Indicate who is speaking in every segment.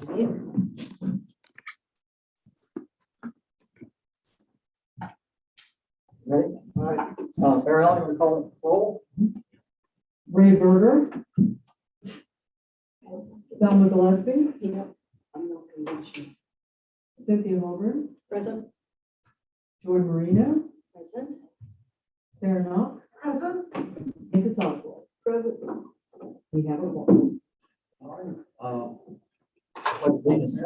Speaker 1: Ready? All right. Barry Allen, going to call it roll.
Speaker 2: Ray Berger. Thelma Gillespie.
Speaker 3: I'm not conventional.
Speaker 2: Cynthia Holbrook.
Speaker 3: Present.
Speaker 2: Jordan Marino.
Speaker 3: Present.
Speaker 2: Sarah Knox.
Speaker 1: Present.
Speaker 2: Angus Oswald.
Speaker 3: Present.
Speaker 2: We have a one.
Speaker 1: All right. Pledge allegiance.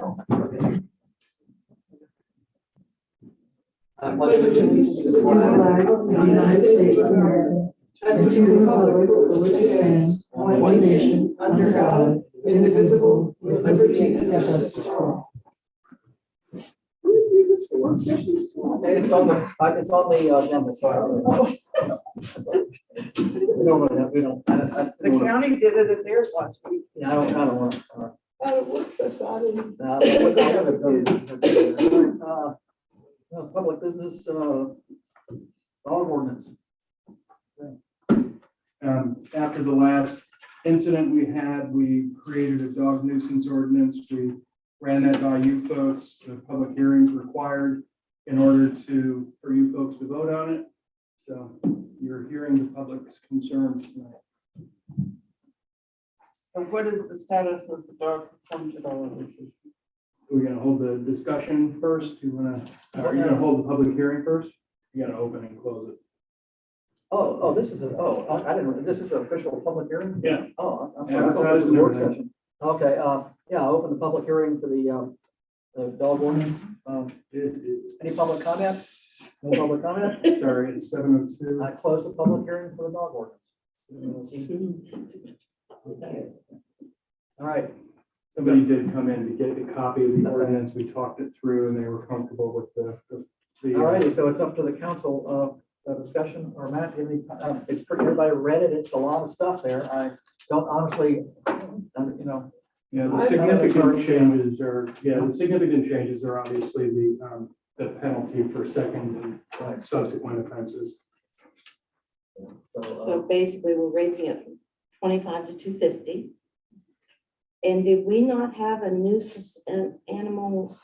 Speaker 1: I pledge allegiance to the flag
Speaker 2: of the United States of America and to the republic for which it stands, one nation, under God, indivisible, with liberty and justice for all.
Speaker 1: It's on the agenda, sorry. We don't.
Speaker 4: The county did it at theirs last week.
Speaker 1: Yeah, I don't want.
Speaker 4: It works so I didn't.
Speaker 1: Public business, dog ordinance.
Speaker 5: After the last incident we had, we created a dog nuisance ordinance. We ran that by you folks. The public hearings required in order for you folks to vote on it. So you're hearing the public's concerns tonight.
Speaker 4: So what is the status of the dog conformed to ordinances?
Speaker 5: We're gonna hold the discussion first. Are you gonna hold the public hearing first? You gotta open and close it.
Speaker 1: Oh, this is I didn't, this is an official public hearing?
Speaker 5: Yeah.
Speaker 1: Oh, I'm sorry, I thought this was a work
Speaker 5: Advertised and
Speaker 1: session. Okay, yeah, I'll open the public hearing for the dog ordinance. Any public comment? No public comment?
Speaker 5: Sorry, it's 7:02.
Speaker 1: I close the public hearing for the dog ordinance. All right,
Speaker 5: Somebody did come in to get a copy of the ordinance. We talked it through and they were comfortable with the.
Speaker 1: all righty, so it's up to the council, discussion, or Matt, do you have any, it's pretty, everybody read it, it's a lot of stuff there, I don't honestly, you know.
Speaker 5: Yeah, the significant changes are obviously the penalty for second and subsequent offenses.
Speaker 3: So basically, we're raising it from 25 to 250. And did we not have a nuisance and animal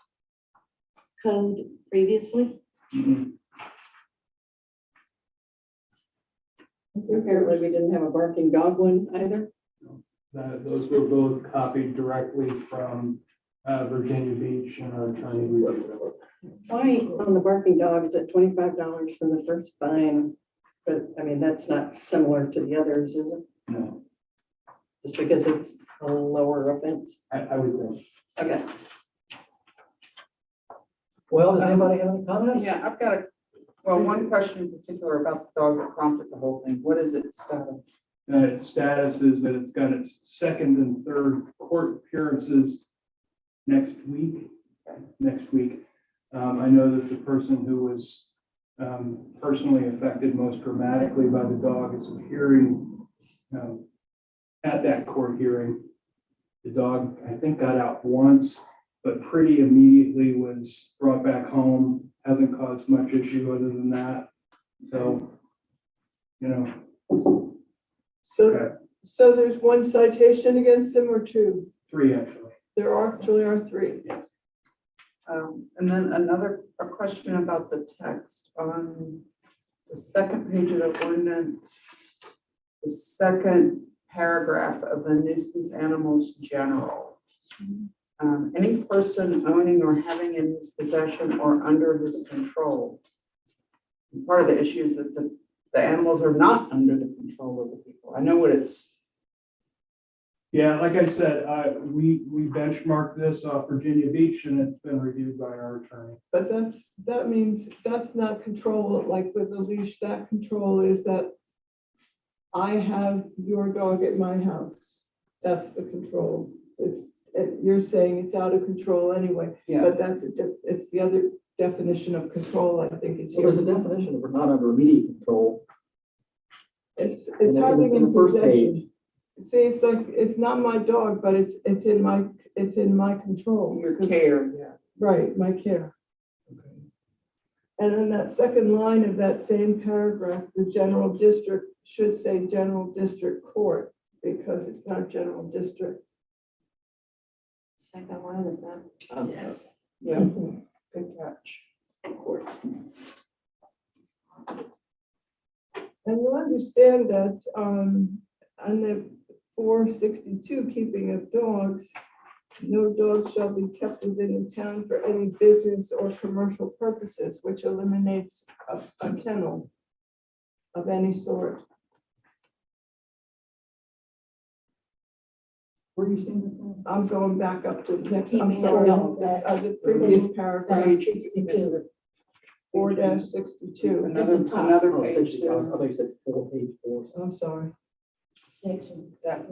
Speaker 3: code previously?
Speaker 5: Mhm.
Speaker 6: Apparently, we didn't have a barking dog one either.
Speaker 5: Those were both copied directly from Virginia Beach and our attorney reviewed it.
Speaker 6: Why on the barking dog is it $25 for the first fine? But I mean, that's not similar to the others, is it?
Speaker 5: No,
Speaker 6: Just because it's a lower offense?
Speaker 5: I would think.
Speaker 6: Okay.
Speaker 1: Well, does anybody have any comments?
Speaker 4: Yeah, I've got one question in particular about the dog that prompted the whole thing. What is its status?
Speaker 5: Its status is that it's got its second and third court appearances next week. I know that the person who was personally affected most dramatically by the dog is appearing at that court hearing. The dog, I think, got out once, but pretty immediately was brought back home. Hasn't caused much issue other than that. So, you know.
Speaker 7: So,
Speaker 5: Okay.
Speaker 7: so there's one citation against them or two?
Speaker 5: 3 actually.
Speaker 7: There actually are 3.
Speaker 4: And then a question about the text on the second page of the ordinance, the second paragraph of the nuisance animals general. Any person owning or having in his possession or under his control. And part of the issue is that the animals are not under the control of the people. I know what it's.
Speaker 5: Yeah, like I said, we benchmarked this off Virginia Beach and it's been reviewed by our attorney.
Speaker 7: But that means that's not control, like with the leash, that control is that I have your dog at my house. That's the control. You're saying it's out of control anyway, but it's the other definition of control, I think is
Speaker 1: So
Speaker 7: here.
Speaker 1: there's a definition of not under immediate control.
Speaker 7: It's
Speaker 1: in
Speaker 7: having
Speaker 1: the
Speaker 7: in
Speaker 1: first
Speaker 7: possession.
Speaker 1: page.
Speaker 7: See, it's like, it's not my dog, but it's in my control.
Speaker 4: Your care, yeah.
Speaker 7: Right, my care. And then that second line of that same paragraph, the general district should say general district court because it's not general district.
Speaker 3: Second one, is that?
Speaker 4: Yes. Yeah, good catch.
Speaker 7: And you understand that, on the 462, keeping of dogs, no dogs shall be kept within the town for any business or commercial purposes, which eliminates a kennel of any sort.
Speaker 1: Where are you seeing this from?
Speaker 7: I'm going back up to the next, I'm
Speaker 3: Keeping of
Speaker 7: sorry,
Speaker 3: dogs.
Speaker 7: the previous paragraph,
Speaker 3: Page 62.
Speaker 7: 4-62.
Speaker 4: Another,
Speaker 3: At the top.
Speaker 4: another
Speaker 1: Oh,
Speaker 4: page
Speaker 1: section, I
Speaker 4: there.
Speaker 1: thought you said page 4.
Speaker 7: I'm sorry,
Speaker 3: Section.
Speaker 4: That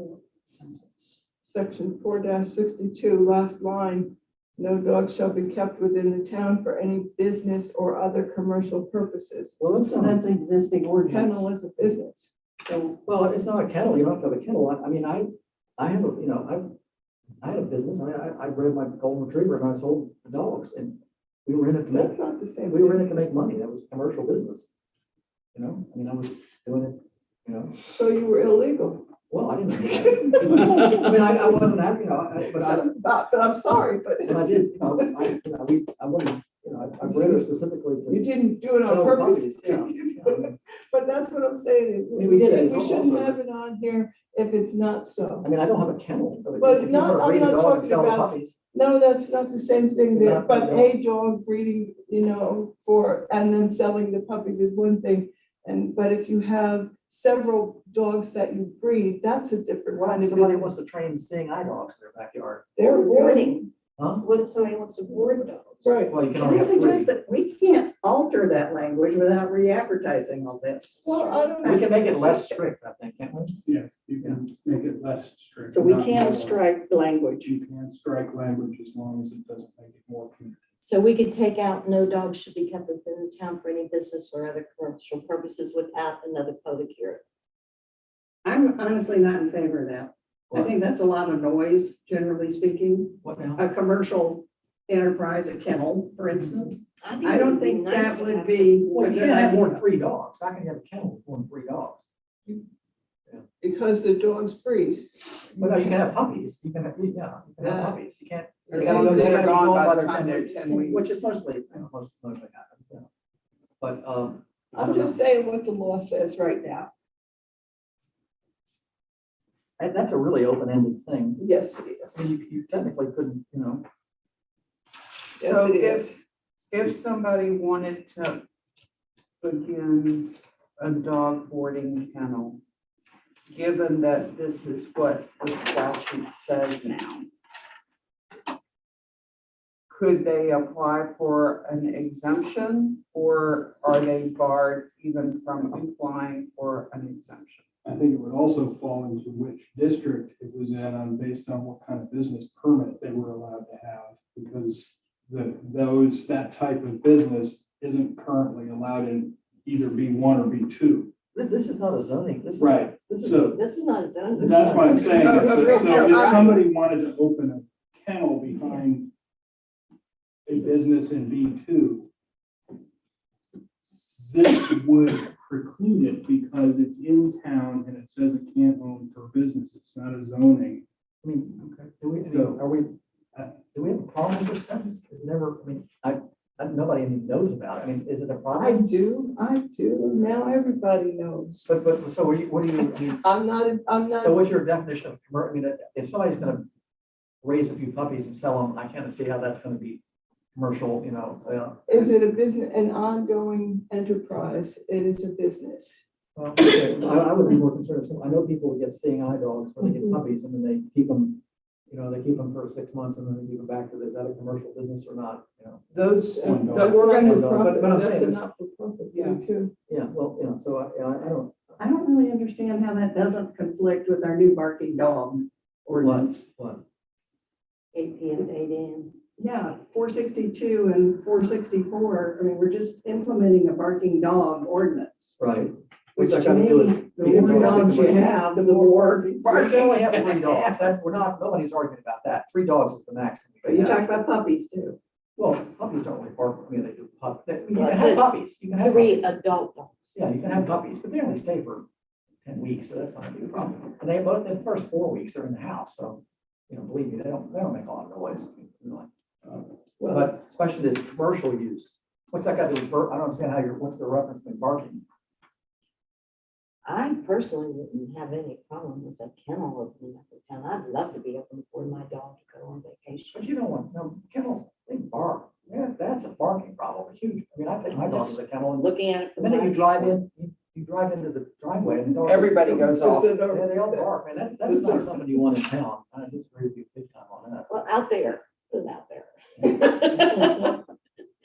Speaker 4: sentence.
Speaker 7: section 4-62, last line. No dog shall be kept within the town for any business or other commercial purposes.
Speaker 1: Well, that's
Speaker 6: So
Speaker 1: not,
Speaker 6: that's existing ordinance.
Speaker 7: Kennel is a business.
Speaker 6: So
Speaker 1: well, it's not a kennel, you don't have to have a kennel. I mean, I have a, you know, I had a business, I bred my golden retriever and I sold the dogs and we were in it to
Speaker 7: That's
Speaker 1: make,
Speaker 7: not the same.
Speaker 1: we were in it to make money. That was commercial business. You know, I mean, I was doing it, you know,
Speaker 7: So you were illegal.
Speaker 1: well, I didn't. I mean, I wasn't happy, you know,
Speaker 7: But I'm sorry, but
Speaker 1: but I did, you know, I wouldn't, you know, I bred her specifically
Speaker 7: you
Speaker 1: to
Speaker 7: didn't do it on
Speaker 1: sell
Speaker 7: purpose.
Speaker 1: puppies. Yeah.
Speaker 7: But that's what I'm saying.
Speaker 1: I mean, we did it. It's
Speaker 7: We shouldn't
Speaker 1: also-
Speaker 7: have it on here if it's not so.
Speaker 1: I mean, I don't have a kennel.
Speaker 7: But
Speaker 1: if you
Speaker 7: not-
Speaker 1: wanna
Speaker 7: I'm
Speaker 1: breed a
Speaker 7: not
Speaker 1: dog and
Speaker 7: talking
Speaker 1: sell the
Speaker 7: about-
Speaker 1: puppies,
Speaker 7: No, that's not the same thing there,
Speaker 1: Not-
Speaker 7: but
Speaker 1: no.
Speaker 7: a dog breeding, and then selling the puppies is one thing. But if you have several dogs that you breed, that's a different
Speaker 1: What
Speaker 7: kind
Speaker 1: if
Speaker 7: of
Speaker 1: somebody
Speaker 7: business.
Speaker 1: wants to train seeing eye dogs in their backyard?
Speaker 7: They're
Speaker 3: Boarding.
Speaker 1: Huh?
Speaker 3: What if somebody wants to board dogs?
Speaker 7: Right.
Speaker 1: Well, you can
Speaker 6: can
Speaker 1: only
Speaker 6: I
Speaker 1: have three.
Speaker 6: suggest that we can't alter that language without re-advertising all this?
Speaker 7: Well, I don't
Speaker 1: We
Speaker 7: know.
Speaker 1: can make it less strict, I think, can't we?
Speaker 5: Yeah, you can make it less strict.
Speaker 6: So we
Speaker 5: not
Speaker 6: can
Speaker 5: more.
Speaker 6: strike language.
Speaker 5: You can strike language as long as it doesn't make it more punitive.
Speaker 3: So we could take out, no dogs should be kept within the town for any business or other commercial purposes without another public hearing.
Speaker 6: I'm honestly not in favor of that. I think that's a lot of noise, generally speaking.
Speaker 1: What now?
Speaker 6: A commercial enterprise, a kennel, for instance. I
Speaker 3: it
Speaker 6: don't
Speaker 3: would be
Speaker 6: think
Speaker 3: nice
Speaker 6: that
Speaker 3: to
Speaker 6: would
Speaker 3: have
Speaker 6: be.
Speaker 1: Well,
Speaker 6: a
Speaker 1: you
Speaker 6: good
Speaker 1: can't have more
Speaker 6: idea.
Speaker 1: than 3 dogs. How can you have a kennel with more than 3 dogs?
Speaker 7: Because the dogs breed.
Speaker 1: But no, you can have puppies. You can have, yeah, you can have
Speaker 7: Yeah.
Speaker 1: puppies. You can't.
Speaker 7: They're
Speaker 1: you gotta go-
Speaker 4: they're
Speaker 1: you gotta
Speaker 4: gone
Speaker 1: go
Speaker 4: by the
Speaker 1: their
Speaker 4: time they're
Speaker 1: 10
Speaker 4: 10
Speaker 1: Which
Speaker 4: weeks.
Speaker 1: is mostly, you know, mostly happens, yeah. But, I
Speaker 7: I'm
Speaker 1: don't know.
Speaker 7: just saying what the law says right now.
Speaker 1: And that's a really open-ended thing.
Speaker 7: Yes, it
Speaker 1: I
Speaker 7: is.
Speaker 1: mean, you technically couldn't, you know,
Speaker 4: So
Speaker 7: Yes, it is.
Speaker 4: if somebody wanted to begin a dog boarding kennel, given that this is what the statute says now, could they apply for an exemption or are they barred even from applying for an exemption?
Speaker 5: I think it would also fall into which district it was in on based on what kind of business permit they were allowed to have. Because that type of business isn't currently allowed in either B1 or B2.
Speaker 1: this is not a zoning, this is.
Speaker 5: Right,
Speaker 1: This is.
Speaker 5: so
Speaker 3: This is not a zone.
Speaker 5: that's what I'm saying.
Speaker 4: No,
Speaker 5: So
Speaker 4: no,
Speaker 5: so
Speaker 4: no,
Speaker 5: if somebody wanted to open a kennel behind a business in B2, this would preclude it because it's in town and it says it can't own for business. It's not a zoning.
Speaker 1: I mean, okay, do we, I mean,
Speaker 5: So-
Speaker 1: are we, do we have a problem with this sentence? It's never, I mean, nobody even knows about it. I mean, is it a
Speaker 7: I
Speaker 1: problem?
Speaker 7: do. Now everybody knows.
Speaker 1: But, so what do you, I mean,
Speaker 7: I'm not,
Speaker 1: so what's your definition of commercial? I mean, if somebody's gonna raise a few puppies and sell them, I can't see how that's gonna be commercial, you know,
Speaker 7: is it a business, an ongoing enterprise? It is a business.
Speaker 1: well, okay, I would be more concerned. I know people who get seeing eye dogs where they get puppies and then they keep them, you know, they keep them for 6 months and then they give them back to, is that a commercial business or not, you know?
Speaker 4: Those,
Speaker 5: One dog.
Speaker 4: that we're gonna,
Speaker 1: But I'm
Speaker 7: That's
Speaker 1: saying
Speaker 7: a
Speaker 1: is-
Speaker 7: not-for-profit
Speaker 4: Yeah.
Speaker 7: thing too.
Speaker 1: Yeah, well, you know, so I don't.
Speaker 6: I don't really understand how that doesn't conflict with our new barking dog ordinance.
Speaker 1: What?
Speaker 3: 8 PM to 8 AM.
Speaker 6: Yeah, 462 and 464, I mean, we're just implementing a barking dog ordinance.
Speaker 1: Right.
Speaker 6: Which
Speaker 1: What's that
Speaker 6: to
Speaker 1: got to do with
Speaker 6: me, the
Speaker 1: keeping
Speaker 6: more dogs you
Speaker 1: away?
Speaker 6: have, the more
Speaker 1: We
Speaker 6: barking.
Speaker 1: only have 3 dogs. We're not, nobody's arguing about that. 3 dogs is the max.
Speaker 6: But you talk about puppies too.
Speaker 1: Well, puppies don't really bark. I mean, they do you
Speaker 3: Well, it
Speaker 1: can have
Speaker 3: says
Speaker 1: puppies. You can have
Speaker 3: 3
Speaker 1: puppies.
Speaker 3: adult dogs.
Speaker 1: Yeah, you can have puppies, but they only stay for 10 weeks, so that's not a big problem. And they, but the first 4 weeks are in the house, so you know, believe me, they don't make a lot of noise. Really.
Speaker 7: Well,
Speaker 1: But question is commercial use. What's that got to do with, I don't understand how what's the reference between barking?
Speaker 3: I personally wouldn't have any problem with a kennel opening up in town. I'd love to be open for my dog to go on
Speaker 1: But
Speaker 3: vacation.
Speaker 1: you don't want, no, kennels, they bark. Yeah, that's a barking problem, huge. I mean, I take my dog to the kennel and
Speaker 3: Looking at it
Speaker 1: the
Speaker 3: from
Speaker 1: minute you
Speaker 3: my,
Speaker 1: drive in, you drive into the driveway and. the dog-
Speaker 4: Everybody goes off.
Speaker 7: is it a-
Speaker 1: Yeah, they all bark, man. That's not something you want in town. I disagree with you big time on that.
Speaker 3: well, out there, put it out there.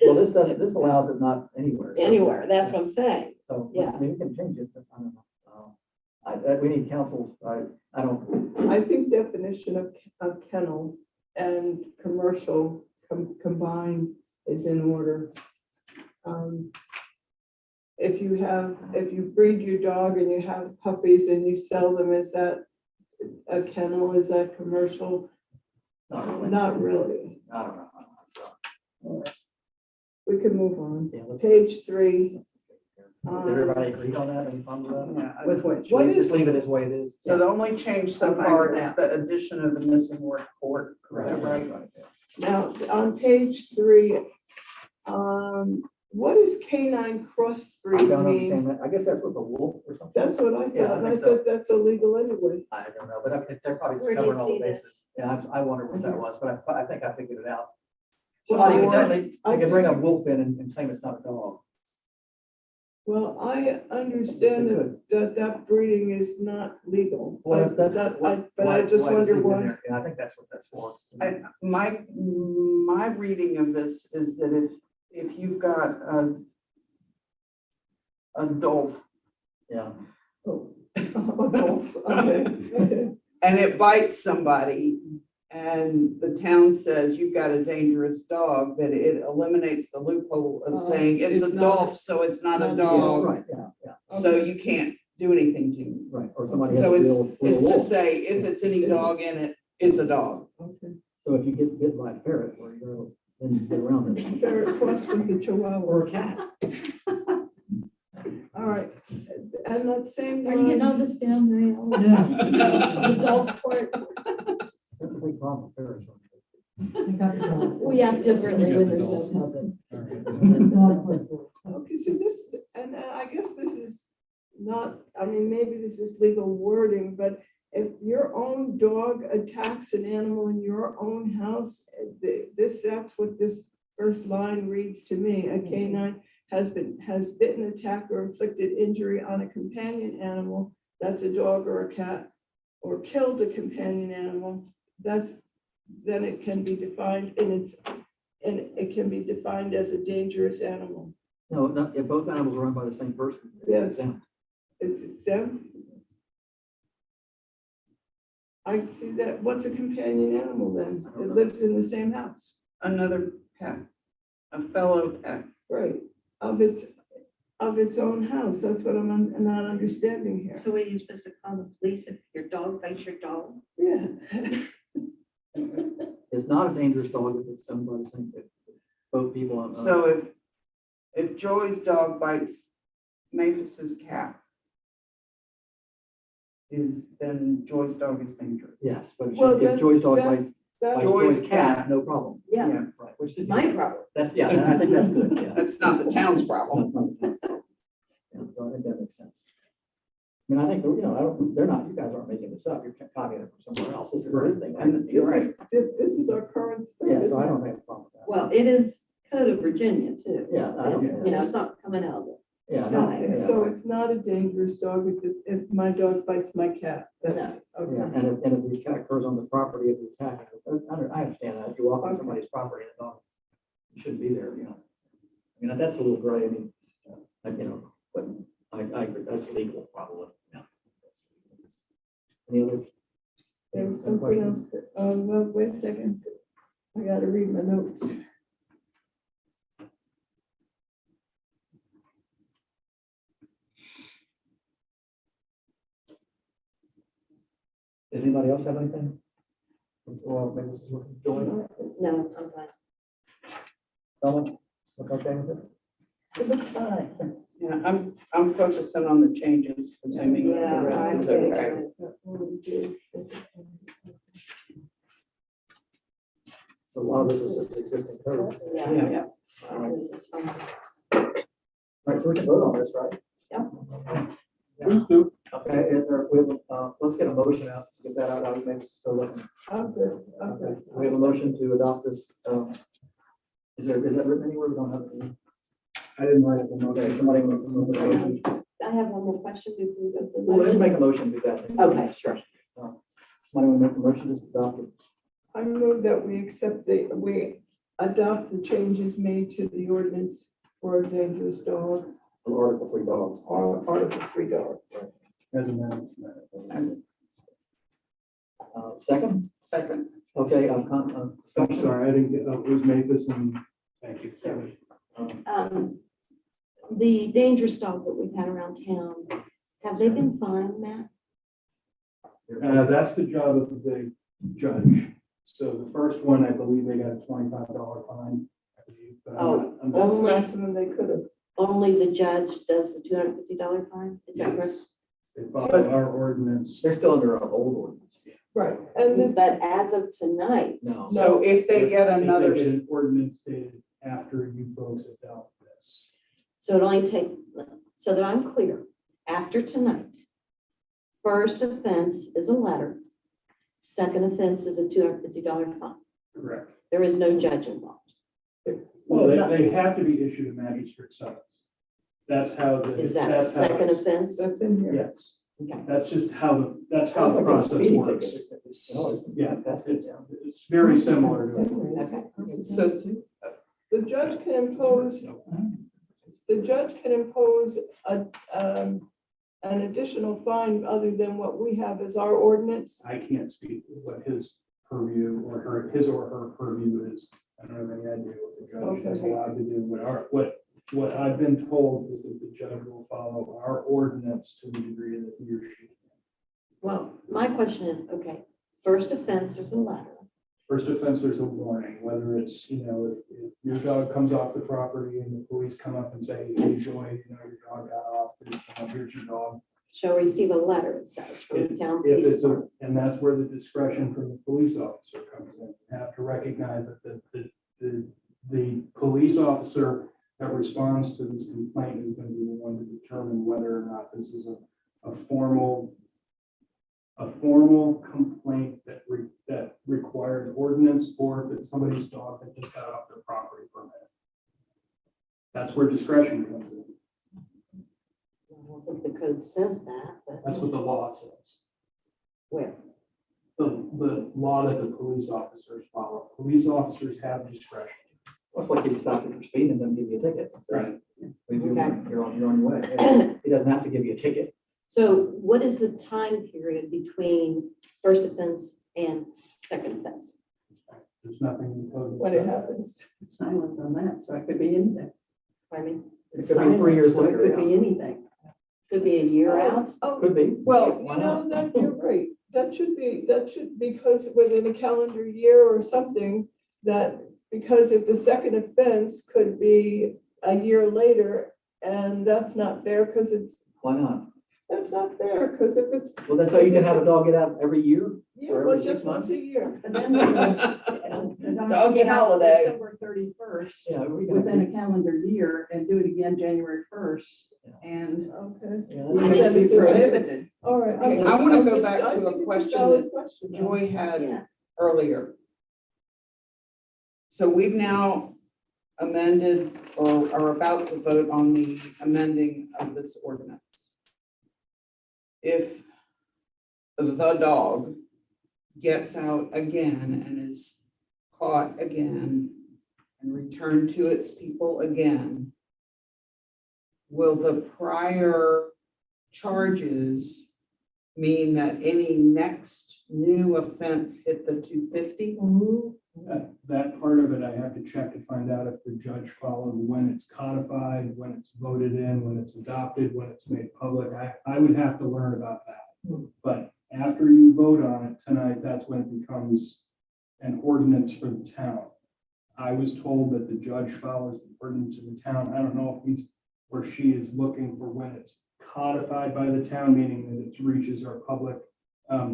Speaker 1: Well, this allows it not anywhere. so-
Speaker 3: Anywhere, that's what I'm saying.
Speaker 1: So,
Speaker 3: Yeah.
Speaker 1: maybe we can change it, but I don't know. We need councils, I don't,
Speaker 7: I think definition of kennel and commercial combined is in order. If you breed your dog and you have puppies and you sell them, is that a kennel, is that commercial?
Speaker 1: not really.
Speaker 7: Not really.
Speaker 1: I don't know. So,
Speaker 7: We can move on.
Speaker 1: yeah, let's.
Speaker 7: Page 3.
Speaker 1: Did everybody agree on that? Any fun with that?
Speaker 4: Yeah,
Speaker 6: With which?
Speaker 7: What
Speaker 1: Just
Speaker 7: is-
Speaker 1: leave it as the way it is.
Speaker 4: So the only change so
Speaker 6: I'm fine
Speaker 4: far
Speaker 6: with
Speaker 4: is the addition of the missing word court. Is that right?
Speaker 7: Now, on page 3, what does canine
Speaker 1: I
Speaker 7: crossbreed
Speaker 1: don't
Speaker 7: mean?
Speaker 1: understand that. I guess that's with the wolf or something.
Speaker 7: That's what I
Speaker 1: Yeah, I
Speaker 7: thought, and I
Speaker 1: think so.
Speaker 7: thought that's illegal anyway.
Speaker 1: I don't know, but they're probably just
Speaker 3: Where do you
Speaker 1: covering all the
Speaker 3: see this?
Speaker 1: bases. Yeah, I wonder what that was, but I think I figured it out.
Speaker 7: Well,
Speaker 1: Somebody
Speaker 7: I-
Speaker 1: can you can bring a wolf in and claim it's not a dog.
Speaker 7: Well, I understand
Speaker 1: They
Speaker 7: that breeding is not legal.
Speaker 1: Well, that's.
Speaker 7: But I
Speaker 1: why-
Speaker 7: just
Speaker 1: why it's
Speaker 7: wonder
Speaker 1: legal in
Speaker 7: why.
Speaker 1: there. Yeah, I think that's what that's for.
Speaker 4: My reading of this is that if you've got a Dolph
Speaker 1: Yeah,
Speaker 7: Oh, adults, okay.
Speaker 4: and it bites somebody and the town says you've got a dangerous dog, that it eliminates the loophole of saying it's a
Speaker 7: it's not-
Speaker 4: Dolph, so it's not a
Speaker 7: not-
Speaker 1: yeah,
Speaker 4: dog,
Speaker 1: right, yeah,
Speaker 4: so you can't do anything to you.
Speaker 1: right. Or somebody has
Speaker 4: So
Speaker 1: a
Speaker 4: it's,
Speaker 1: real
Speaker 4: it's to
Speaker 1: wolf.
Speaker 4: say, if it's any dog in it, it's a dog.
Speaker 7: Okay.
Speaker 1: So if you get bit by a ferret, or then you get around it.
Speaker 7: Ferret cross with the Chihuahua.
Speaker 1: Or a cat.
Speaker 7: All right, and that same
Speaker 8: Are you getting all
Speaker 7: line,
Speaker 8: this down, Mario? The golf court,
Speaker 1: That's a big problem, ferrets.
Speaker 8: we have differently when there's no public.
Speaker 7: okay, so this, and I guess this is not, I mean, maybe this is legal wording, but if your own dog attacks an animal in your own house, that's what this first line reads to me. A canine has bitten, attacked, or inflicted injury on a companion animal, that's a dog or a cat, or killed a companion animal, then it can be defined and it can be defined as a dangerous animal.
Speaker 1: No, not, if both animals are owned by the same person. it's
Speaker 7: Yes.
Speaker 1: exempt.
Speaker 7: It's exempt. I see that. What's a companion animal then?
Speaker 1: I don't
Speaker 7: It
Speaker 1: know.
Speaker 7: lives in the same house,
Speaker 4: Another pet, a fellow pet.
Speaker 7: right? Of its own house. That's what I'm not understanding here.
Speaker 3: So are you supposed to call the police if your dog bites your dog?
Speaker 7: Yeah.
Speaker 1: It's not a dangerous dog if it's owned by the same, if both people own.
Speaker 4: So if Joey's dog bites Maphis's cat, then Joy's dog is dangerous.
Speaker 1: Yes, but
Speaker 7: Well,
Speaker 1: if Joy's dog
Speaker 7: that's-
Speaker 1: bites
Speaker 7: That,
Speaker 4: Joy's
Speaker 1: Joy's
Speaker 4: cat.
Speaker 1: cat, no problem.
Speaker 3: Yeah,
Speaker 1: Right, which is.
Speaker 3: my problem.
Speaker 1: That's, yeah, I think that's good, yeah.
Speaker 4: That's not the town's problem.
Speaker 1: Yeah, so I think that makes sense. I mean, I think, you know, they're not, you guys aren't making this up, you're copying it from somewhere else, this is existing.
Speaker 4: And you're right.
Speaker 7: this is our current stuff.
Speaker 1: Yeah, so
Speaker 7: isn't
Speaker 1: I
Speaker 7: it?
Speaker 1: don't have a problem with that.
Speaker 3: Well, it is Code of Virginia too.
Speaker 1: Yeah, I don't,
Speaker 3: You know, it's not coming out of it.
Speaker 1: yeah, no,
Speaker 7: Okay,
Speaker 1: yeah.
Speaker 7: so it's not a dangerous dog if my dog bites my cat. That's,
Speaker 1: Yeah,
Speaker 7: okay.
Speaker 1: and if the attack occurs on the property of the attack, I understand that, if you walk on somebody's property and the dog shouldn't be there, you know. I mean, that's a little gray, I mean, you know, but I agree, that's legal probably, yeah. Any other?
Speaker 7: There's something else. Well, wait a second. I gotta read my notes.
Speaker 1: Does anybody else have anything? Or maybe this is what you're doing,
Speaker 3: No, I'm fine.
Speaker 1: Ellen, look okay with it?
Speaker 7: It looks fine.
Speaker 4: Yeah, I'm focusing on the changes, presuming the
Speaker 3: Yeah,
Speaker 4: rest
Speaker 3: I
Speaker 4: is
Speaker 3: think
Speaker 4: okay.
Speaker 1: So a lot of this is just existing code.
Speaker 3: Yeah.
Speaker 1: All right, so we can vote on this, right?
Speaker 5: Please do.
Speaker 1: Okay, is there, we have, let's get a motion out, get that out, maybe it's still looking.
Speaker 7: I'm good, I'm
Speaker 1: Okay,
Speaker 7: good.
Speaker 1: we have a motion to adopt this, is that written anywhere? We don't have it.
Speaker 5: I didn't write it.
Speaker 1: Okay, somebody want to move the motion?
Speaker 3: I have one more question before we go to the
Speaker 1: Well, let's
Speaker 3: motion.
Speaker 1: make a motion to do that.
Speaker 3: Okay, sure.
Speaker 1: Somebody want to make a motion to adopt it?
Speaker 7: I move that we adopt the changes made to the ordinance for a dangerous dog,
Speaker 1: Article 3 dogs.
Speaker 7: or Article 3 dog.
Speaker 5: As a matter.
Speaker 1: Second?
Speaker 4: Second.
Speaker 1: Okay,
Speaker 5: I'm
Speaker 1: discussion.
Speaker 5: sorry, I didn't get, it was Mathis and, thank you.
Speaker 3: Sorry. The dangerous dog that we've had around town, have they been fined, Matt?
Speaker 5: That's the job of the judge. So the first one, I believe they got a $25 fine. I believe, but I'm
Speaker 7: That's the
Speaker 5: not-
Speaker 3: Only-
Speaker 7: maximum they could have.
Speaker 3: Only the judge does the $250 fine? Is that correct?
Speaker 5: Yes. They follow our ordinance.
Speaker 1: They're still under our old ordinance.
Speaker 7: Right, and then,
Speaker 3: But as of tonight,
Speaker 1: No.
Speaker 4: So if they get
Speaker 5: If
Speaker 4: another,
Speaker 5: They get an ordinance dated after you folks adopt this.
Speaker 3: so it only take, so that I'm clear, after tonight, first offense is a letter, second offense is a $250 fine.
Speaker 5: Correct.
Speaker 3: There is no judge involved.
Speaker 5: Well, they have to be issued a magistrate summons. That's how the.
Speaker 3: Is that
Speaker 5: that's how
Speaker 3: second
Speaker 5: it's-
Speaker 3: offense?
Speaker 7: that's in here.
Speaker 5: Yes,
Speaker 3: Okay.
Speaker 5: that's just how
Speaker 1: It's
Speaker 5: the
Speaker 1: like a
Speaker 5: process
Speaker 1: speeding
Speaker 5: works.
Speaker 1: ticket. No,
Speaker 5: Yeah,
Speaker 1: that's good, yeah.
Speaker 5: It's very similar to it.
Speaker 3: Okay.
Speaker 4: so
Speaker 7: The judge can impose, an additional fine other than what we have as our ordinance.
Speaker 5: I can't speak to what his purview or his or her purview is. I don't have any idea what the judge is
Speaker 7: Okay.
Speaker 5: allowed to do. What I've been told is that the judge will follow our ordinance to the degree that he or she can.
Speaker 3: Well, my question is, okay, first offense, there's a letter.
Speaker 5: First offense, there's a warning, whether it's, if your dog comes off the property and the police come up and say, hey, Joy, your dog got off, here's your dog.
Speaker 3: Shall receive a letter, it says, from the town
Speaker 5: If
Speaker 3: police
Speaker 5: it's
Speaker 3: department.
Speaker 5: and that's where the discretion from the police officer comes in. You have to recognize that the police officer that responds to this complaint is going to be the one to determine whether or not this is a formal complaint that requires ordinance, or if it's somebody's dog that just got off their property for a minute. That's where discretion comes in.
Speaker 3: I don't think the code says that, but
Speaker 5: That's what the law says.
Speaker 3: where?
Speaker 5: The law that the police officers follow. Police officers have discretion.
Speaker 1: Well, it's like if you stop you for speeding, then give you a ticket.
Speaker 5: Right.
Speaker 1: You're on your way. Yeah. He doesn't have to give you a ticket.
Speaker 3: So what is the time period between first offense and second offense?
Speaker 5: There's nothing in the code. that
Speaker 7: When it
Speaker 5: says that.
Speaker 7: happens.
Speaker 6: Silent on that, so it could be anything.
Speaker 3: I mean,
Speaker 1: It could be 3 years
Speaker 6: So it
Speaker 1: later.
Speaker 6: could be anything.
Speaker 3: could be a year out.
Speaker 7: Oh,
Speaker 1: Could be.
Speaker 7: well,
Speaker 1: Why
Speaker 7: you know,
Speaker 1: not?
Speaker 7: that, you're right. That should because within a calendar year or something, that, because if the second offense could be a year later, and that's not fair, because
Speaker 1: Why not?
Speaker 7: that's not fair, because if it's,
Speaker 1: Well, that's how you can have a dog get out every year.
Speaker 7: yeah,
Speaker 1: Or
Speaker 7: well,
Speaker 1: every 6
Speaker 7: just once
Speaker 1: months?
Speaker 7: a year.
Speaker 6: But then the
Speaker 4: Doggy
Speaker 6: dog get out
Speaker 4: holiday.
Speaker 6: December 31st,
Speaker 1: Yeah, we can.
Speaker 6: within a calendar year, and do it again January 1st, and
Speaker 7: Okay,
Speaker 1: Yeah,
Speaker 6: it
Speaker 1: that's-
Speaker 6: would be prohibited.
Speaker 7: all right.
Speaker 4: Okay, I wanna go
Speaker 7: just-
Speaker 4: back
Speaker 7: I
Speaker 4: to a
Speaker 7: think it's
Speaker 4: question
Speaker 7: valid
Speaker 4: that
Speaker 7: question.
Speaker 4: Joy had
Speaker 3: Yeah.
Speaker 4: earlier. So we've now amended or are about to vote on the amending of this ordinance. If the dog gets out again and is caught again and returned to its people again, will the prior charges mean that any next new offense hit the 250?
Speaker 5: That part of it, I have to check to find out if the judge followed when it's codified, when it's voted in, when it's adopted, when it's made public. I would have to learn about that. But after you vote on it tonight, that's when it becomes an ordinance for the town. I was told that the judge follows the ordinance of the town. I don't know if he's or she is looking for when it's codified by the town, meaning that it reaches our public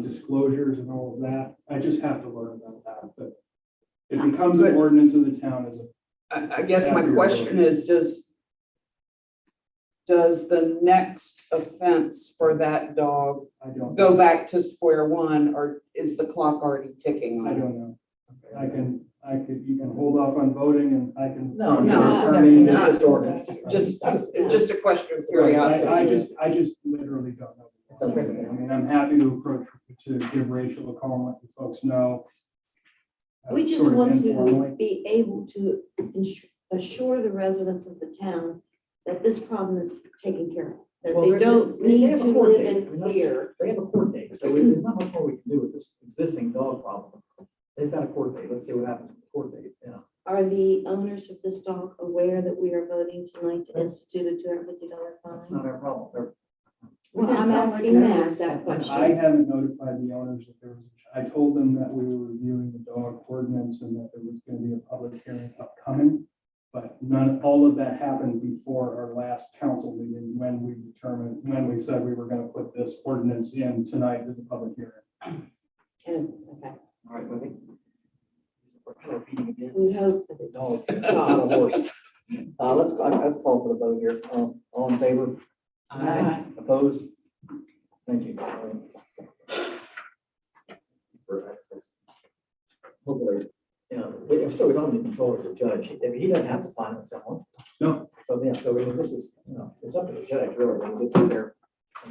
Speaker 5: disclosures and all of that. I just have to learn about that, but It becomes an ordinance of the town as a,
Speaker 4: I guess my question is, does the next offense for that dog
Speaker 5: I don't.
Speaker 4: go back to square one, or is the clock already ticking
Speaker 5: I
Speaker 4: on it?
Speaker 5: don't know. You can hold off on voting and I can.
Speaker 1: No,
Speaker 4: No,
Speaker 1: no, just ordinance.
Speaker 4: Just a question of
Speaker 5: Right,
Speaker 4: curiosity.
Speaker 5: I just literally don't know.
Speaker 1: Okay.
Speaker 5: I mean, I'm happy to approach, to give Rachel a call and let the folks know.
Speaker 3: We just
Speaker 5: sort of
Speaker 3: want to
Speaker 5: informally.
Speaker 3: be able to assure the residents of the town that this problem is taken care of. That
Speaker 1: Well,
Speaker 3: they don't
Speaker 1: they
Speaker 3: need
Speaker 1: have
Speaker 3: to
Speaker 1: a court
Speaker 3: live
Speaker 1: date. I
Speaker 3: in
Speaker 1: mean, that's-
Speaker 3: fear.
Speaker 1: They have a court date, so there's not much more we can do with this existing dog problem. They've got a court date. Let's see what happens with the court date, yeah.
Speaker 3: Are the owners of this dog aware that we are voting tonight to institute a $250
Speaker 1: That's
Speaker 3: fine?
Speaker 1: not our problem.
Speaker 3: Well, I'm asking Matt that
Speaker 5: I
Speaker 3: question.
Speaker 5: haven't notified the owners that there was, I told them that we were reviewing the dog ordinance and that there was going to be a public hearing upcoming. But all of that happened before our last council meeting when we said we were going to put this ordinance in tonight as a public hearing.
Speaker 3: Okay,
Speaker 1: All right, well, I think we're kind of repeating again.
Speaker 3: we hope that
Speaker 1: The
Speaker 3: it's
Speaker 1: dog, not a horse. Let's call for the vote here. All in favor?
Speaker 3: Aye.
Speaker 1: Opposed? Thank you. All right. Hopefully, you know, so we don't have the control of the judge. He doesn't have to find someone.
Speaker 5: No.
Speaker 1: So, yeah, so I mean, this is, you know, it's up to the judge, really. When he gets in there,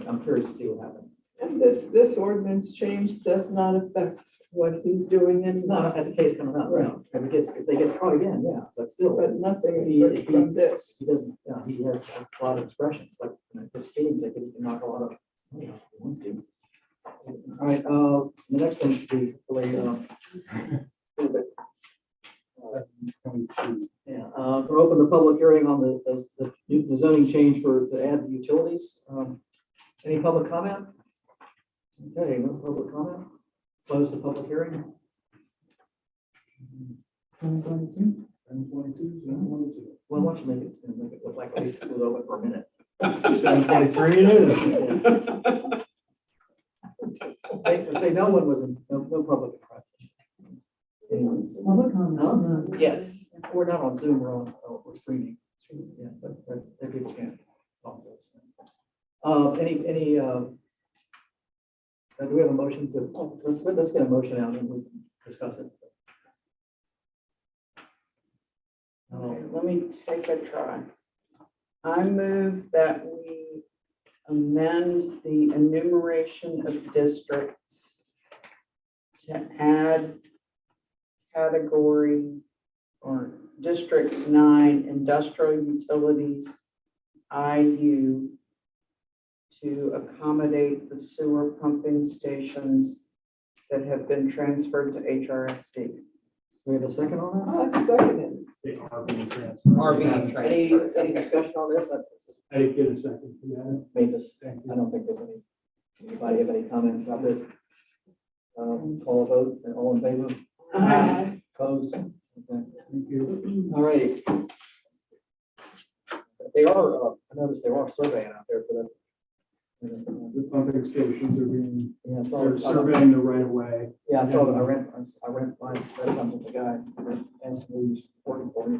Speaker 1: I'm curious to see what happens.
Speaker 7: And this ordinance change does not affect what he's doing anymore,
Speaker 1: Not at the case coming up, right? If they get caught again, yeah, but still,
Speaker 7: but nothing
Speaker 1: He-
Speaker 7: from this.
Speaker 1: he doesn't, he has a lot of expressions, like, you know, the speeding ticket, he can knock a lot of, you know, if he wants to. All right, the next one should be really, a little bit, yeah, we're open the public hearing on the zoning change to add the utilities. Any public comment? Okay, no public comment. Close the public hearing.
Speaker 5: 10:22.
Speaker 1: Well, why don't you make it look like at least it was open for a minute.
Speaker 5: 7:23 it is.
Speaker 1: Say no one was, no public.
Speaker 2: Public comment.
Speaker 1: Huh? Yes, we're not on Zoom, we're streaming. Yeah, but people can't talk to us. Do we have a motion to, let's get a motion out and we can discuss it.
Speaker 4: Okay, let me take a try. I move that we amend the enumeration of districts to add category or District 9 Industrial Utilities IU to accommodate the sewer pumping stations that have been transferred to HRSD.
Speaker 1: We have a second on that?
Speaker 7: I second it.
Speaker 5: They are being transferred.
Speaker 4: Are being
Speaker 1: Any
Speaker 4: transferred.
Speaker 1: discussion on this?
Speaker 5: I didn't get a second for that.
Speaker 1: Made this,
Speaker 5: Thank
Speaker 1: I
Speaker 5: you.
Speaker 1: don't think there's anybody have any comments about this? Call a vote, and all in favor?
Speaker 3: Aye.
Speaker 1: Opposed? Okay.
Speaker 5: Thank you.
Speaker 1: All right. They are, I noticed they are surveying out there for the.
Speaker 5: The pumping stations are being,
Speaker 1: Yeah, I saw
Speaker 5: they're
Speaker 1: it.
Speaker 5: surveying the right of way.
Speaker 1: Yeah, I saw that. I said something to the guy, asked me who's working for me.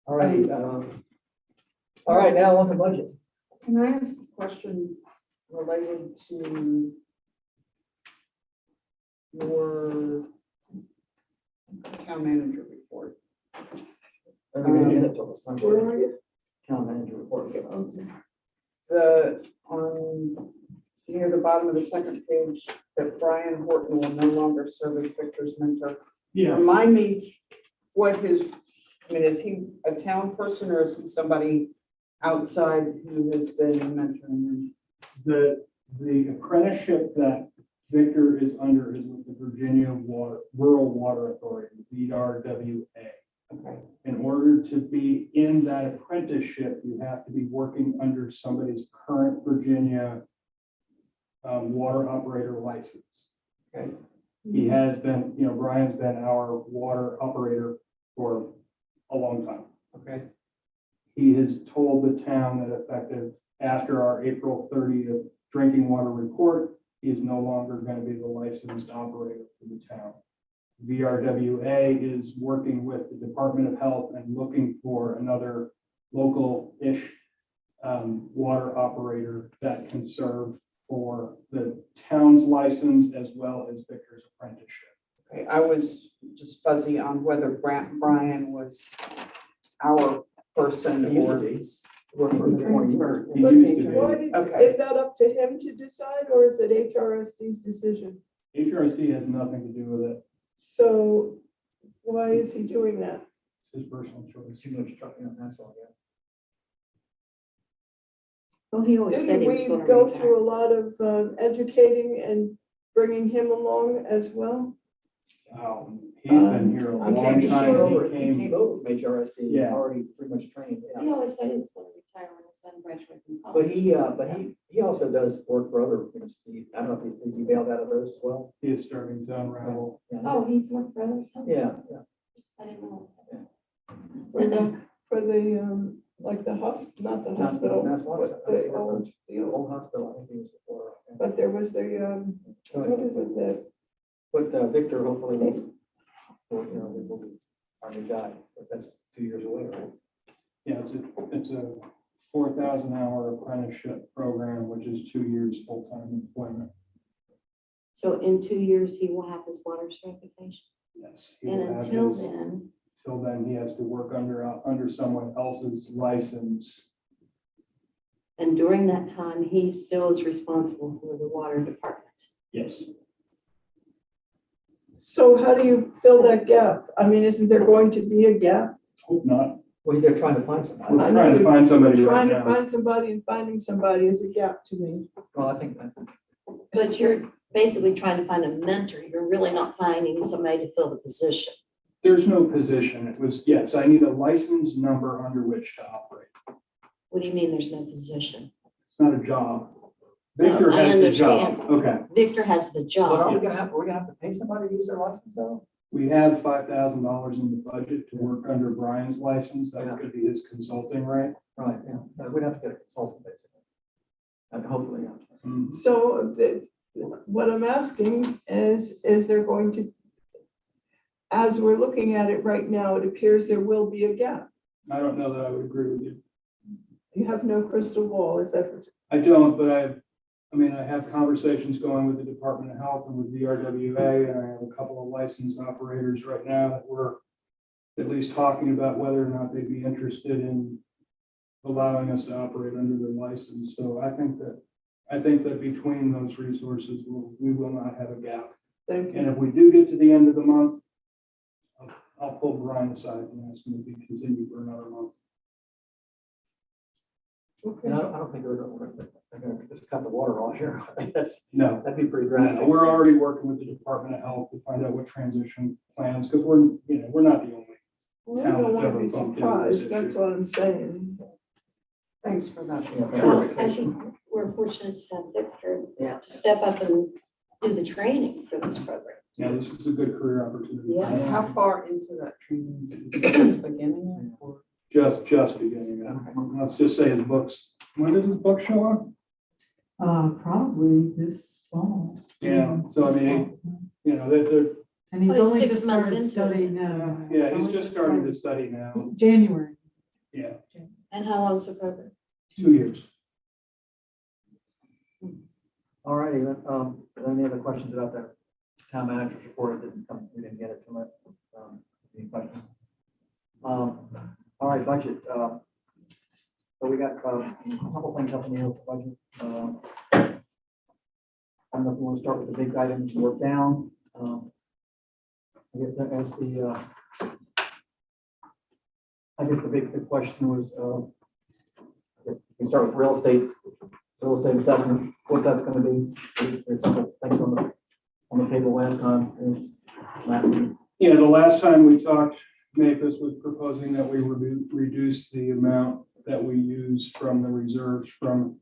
Speaker 1: All right, now on the budget.
Speaker 4: Can I ask a question related to your town manager report?
Speaker 1: We're gonna get it till this time.
Speaker 7: Where are you?
Speaker 1: Town manager report.
Speaker 4: Near the bottom of the second page, that Brian Horton will no longer serve as Victor's mentor.
Speaker 5: Yeah,
Speaker 4: Remind me what is he a town person or is he somebody outside who has been mentoring him?
Speaker 5: the apprenticeship that Victor is under is with the Virginia Rural Water Authority, VRWA.
Speaker 4: Okay.
Speaker 5: In order to be in that apprenticeship, you have to be working under somebody's current Virginia water operator license.
Speaker 4: Okay.
Speaker 5: He has been, Brian's been our water operator for a long time.
Speaker 4: Okay.
Speaker 5: He has told the town that effective after our April 30th drinking water report, he is no longer going to be the licensed operator for the town. VRWA is working with the Department of Health and looking for another local-ish water operator that can serve for the town's license as well as Victor's apprenticeship.
Speaker 4: Okay, I was just fuzzy on whether Brian was our person
Speaker 1: He
Speaker 4: or.
Speaker 1: used to be. Worked for 20 years.
Speaker 5: He used to be.
Speaker 7: Why did-
Speaker 4: Okay.
Speaker 7: Is that up to him to decide, or is it HRSD's decision?
Speaker 5: HRSD has nothing to do with it.
Speaker 7: So why is he doing that?
Speaker 5: It's his personal choice.
Speaker 1: Too much truck, you know, that's all, yeah.
Speaker 3: Well, he always said
Speaker 7: Didn't
Speaker 3: he was
Speaker 7: we
Speaker 3: gonna
Speaker 7: go
Speaker 3: retire.
Speaker 7: through a lot of educating and bringing him along as well?
Speaker 5: He's been here a
Speaker 7: I'm
Speaker 5: long
Speaker 7: pretty
Speaker 1: He
Speaker 5: time.
Speaker 1: came
Speaker 7: sure
Speaker 1: over,
Speaker 5: He
Speaker 1: he
Speaker 5: came,
Speaker 1: came over from HRSD,
Speaker 5: Yeah.
Speaker 1: already pretty much trained,
Speaker 3: He
Speaker 1: yeah.
Speaker 3: always said he was gonna retire when his son graduated from
Speaker 1: But
Speaker 3: college.
Speaker 1: he also does work for other, you know, I don't know if is he bailed out of those as well?
Speaker 5: he is starting to unravel.
Speaker 1: Yeah.
Speaker 3: Oh, he's worked for others?
Speaker 1: Yeah, yeah.
Speaker 3: I didn't know.
Speaker 7: For the, like the not the hospital,
Speaker 1: That's one.
Speaker 7: but the old,
Speaker 1: The old hospital, I think he was before. Yeah.
Speaker 7: but there was the, what is it, the
Speaker 1: But Victor, hopefully, will, you know, will be our new guy, but that's 2 years away, right?
Speaker 5: Yeah, it's a 4,000 hour apprenticeship program, which is 2 years full-time employment.
Speaker 3: So in 2 years, he will have his water certification.
Speaker 5: Yes. he
Speaker 3: And
Speaker 5: will have
Speaker 3: until
Speaker 5: his-
Speaker 3: then,
Speaker 5: Till then, he has to work under someone else's license.
Speaker 3: and during that time, he still is responsible for the water department.
Speaker 5: Yes.
Speaker 7: so how do you fill that gap? I mean, isn't there going to be a gap?
Speaker 5: Hope not.
Speaker 1: Well, they're trying to find somebody.
Speaker 5: We're trying to find somebody right
Speaker 7: Trying to
Speaker 5: now.
Speaker 7: find somebody and finding somebody is a gap to me.
Speaker 1: Well, I think,
Speaker 3: But you're basically trying to find a mentor. You're really not finding somebody to fill the position.
Speaker 5: There's no position. It was, yes, I need a license number under which to operate.
Speaker 3: What do you mean there's no position?
Speaker 5: It's not a job.
Speaker 3: No,
Speaker 5: Victor
Speaker 3: I
Speaker 5: has the job.
Speaker 3: understand.
Speaker 5: Okay.
Speaker 3: Victor has the
Speaker 1: but are
Speaker 3: job.
Speaker 1: we gonna have, we're gonna have to pay somebody to use their license though?
Speaker 5: We have $5,000 in the budget to work under Brian's license. That
Speaker 1: Yeah.
Speaker 5: could be his consulting, right?
Speaker 1: Right, yeah, so we'd have to get a consultant basically. And hopefully, yeah.
Speaker 5: Mm.
Speaker 7: So what I'm asking is there going to, as we're looking at it right now, it appears there will be a gap.
Speaker 5: I don't know that I would agree with you.
Speaker 7: You have no crystal ball, is that?
Speaker 5: I don't, but I have conversations going with the Department of Health and with VRWA, and I have a couple of licensed operators right now that we're at least talking about whether or not they'd be interested in allowing us to operate under their license. So I think that between those resources, we will not have a gap.
Speaker 7: Thank
Speaker 5: And
Speaker 7: you.
Speaker 5: if we do get to the end of the month, I'll pull Brian aside and ask him if he can continue for another month.
Speaker 7: Okay.
Speaker 1: And I don't think we're gonna just cut the water off here. I think
Speaker 5: No,
Speaker 1: that'd be pretty
Speaker 5: no,
Speaker 1: drastic.
Speaker 5: we're already working with the Department of Health to find out what transition plans, because we're not the only.
Speaker 7: Well, I don't want to be
Speaker 5: Town that's ever bumped into this
Speaker 7: surprised, that's
Speaker 5: issue.
Speaker 7: what I'm saying.
Speaker 4: Thanks for that.
Speaker 1: Yeah,
Speaker 3: Well, I
Speaker 1: clarification.
Speaker 3: think we're fortunate to have Victor
Speaker 1: Yeah.
Speaker 3: to step up and do the training for this program.
Speaker 5: Yeah, this is a good career opportunity.
Speaker 3: Yeah.
Speaker 4: And how far into that training? Is it just beginning or?
Speaker 5: Just beginning. Let's just say his books, when does his book show up?
Speaker 2: Probably this fall.
Speaker 5: Yeah, so I mean, they're,
Speaker 2: And he's
Speaker 3: Well, he's
Speaker 2: only
Speaker 3: 6
Speaker 2: just
Speaker 3: months
Speaker 2: started
Speaker 3: into it.
Speaker 2: studying now.
Speaker 5: yeah, he's just starting to study now.
Speaker 2: January.
Speaker 5: Yeah,
Speaker 3: And how long's the program?
Speaker 5: 2 years.
Speaker 1: All righty, any other questions about the town manager's report? It didn't come, we didn't get it tonight. Any questions? All right, budget. So we got a couple things up in the air with the budget. I don't know if you want to start with the big items to work down. I guess the big question was, I guess we start with real estate assessment, what that's gonna be. There's a couple things on the table last time.
Speaker 5: Yeah, the last time we talked, Mathis was proposing that we reduce the amount that we use from the reserves from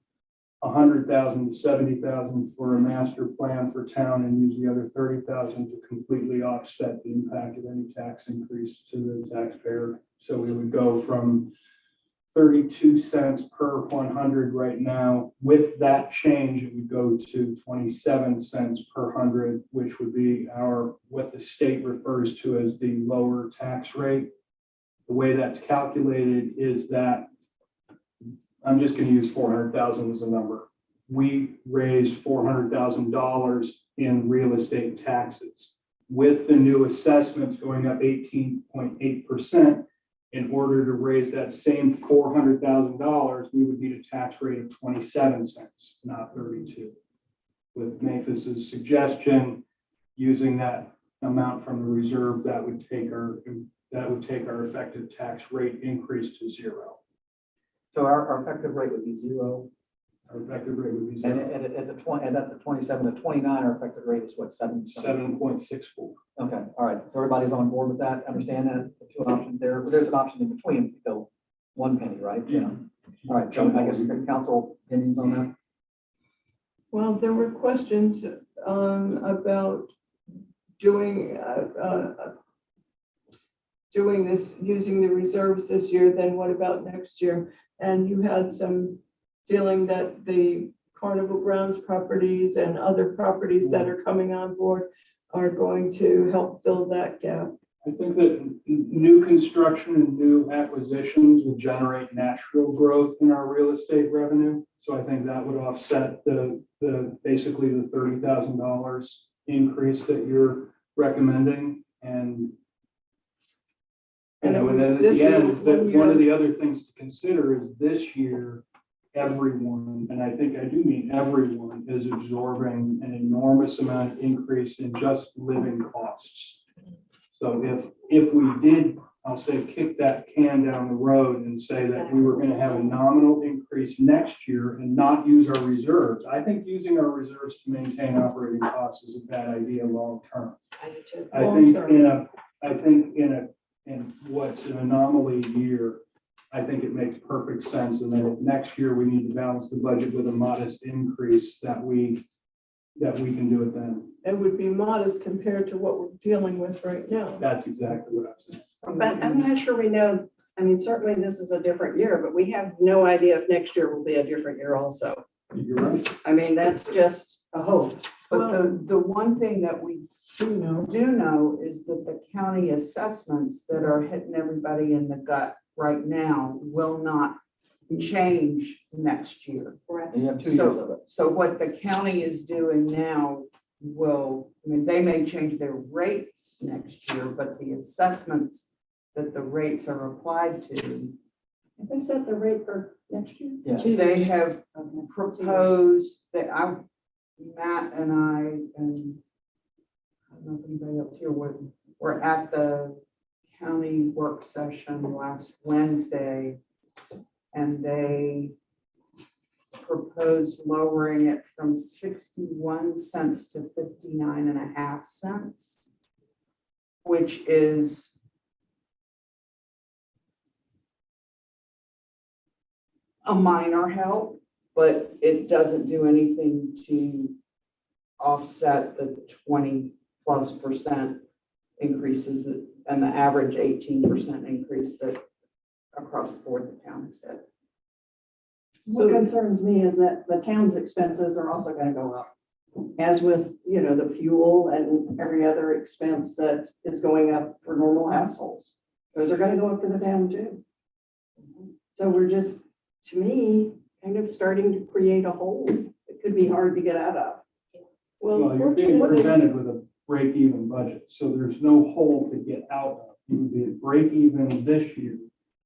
Speaker 5: 100,000 to 70,000 for a master plan for town and use the other 30,000 to completely offset the impact of any tax increase to the taxpayer. So we would go from 32 cents per 100 right now. With that change, it would go to 27 cents per 100, which would be what the state refers to as the lower tax rate. The way that's calculated is that, I'm just going to use 400,000 as a number. We raised $400,000 in real estate taxes. With the new assessments going up 18.8%, in order to raise that same $400,000, we would need a tax rate of 27 cents, not 32. With Maphis's suggestion, using that amount from the reserve, that would take our effective tax rate increase to 0.
Speaker 1: So our effective rate would be 0,
Speaker 5: Our effective rate would be
Speaker 1: and
Speaker 5: 0.
Speaker 1: at the 20, and that's the 27, the 29, our effective rate is what, 7?
Speaker 5: 7.64.
Speaker 1: Okay, all right, so everybody's on board with that, understand that, the two options there, but there's an option in between, to go 1 penny, right?
Speaker 5: Yeah.
Speaker 1: All right, so I guess council opinions on that?
Speaker 7: Well, there were questions about doing doing this, using the reserves this year, then what about next year? And you had some feeling that the Carnival Grounds properties and other properties that are coming on board are going to help fill that gap.
Speaker 5: I think that new construction and new acquisitions will generate natural growth in our real estate revenue. So I think that would offset basically the $30,000 increase that you're recommending. And then at
Speaker 7: This
Speaker 5: the
Speaker 7: is
Speaker 5: end,
Speaker 7: one
Speaker 5: one of
Speaker 7: year.
Speaker 5: the other things to consider is this year, everyone, and I think I do mean everyone, is absorbing an enormous amount of increase in just living costs. So if we did, I'll say, kick that can down the road and say that we were going to have a nominal increase next year and not use our reserves, I think using our reserves to maintain operating costs is a bad idea long-term.
Speaker 3: I do too.
Speaker 5: I think
Speaker 7: Long-term.
Speaker 5: in what's an anomaly year, I think it makes perfect sense. And then if next year we need to balance the budget with a modest increase, that we can do it then.
Speaker 7: It would be modest compared to what we're dealing with right now.
Speaker 5: That's exactly what I'm saying.
Speaker 6: But I'm not sure we know, I mean, certainly this is a different year, but we have no idea if next year will be a different year also.
Speaker 5: You're right.
Speaker 6: I mean, that's just a hope.
Speaker 4: But the one thing that we
Speaker 7: You know,
Speaker 4: do know is that the county assessments that are hitting everybody in the gut right now will not change next year.
Speaker 3: Correct.
Speaker 1: And you have 2 years of it.
Speaker 4: So what the county is doing now they may change their rates next year, but the assessments that the rates are applied to,
Speaker 6: Have they set the rate for next year?
Speaker 1: Yeah.
Speaker 4: they have proposed that Matt and I don't know if anybody else here were at the county work session last Wednesday, and they proposed lowering it from 61 cents to 59.5 cents, which is a minor help, but it doesn't do anything to offset the 20+% increases and the average 18% increase that across the board the town has had.
Speaker 6: What concerns me is that the town's expenses are also gonna go up. As with, the fuel and every other expense that is going up for normal households. Those are gonna go up for the town too. So we're just, to me, kind of starting to create a hole that could be hard to get out of.
Speaker 5: Well, you're being presented with a break-even budget, so there's no hole to get out of. You would be at break-even this year.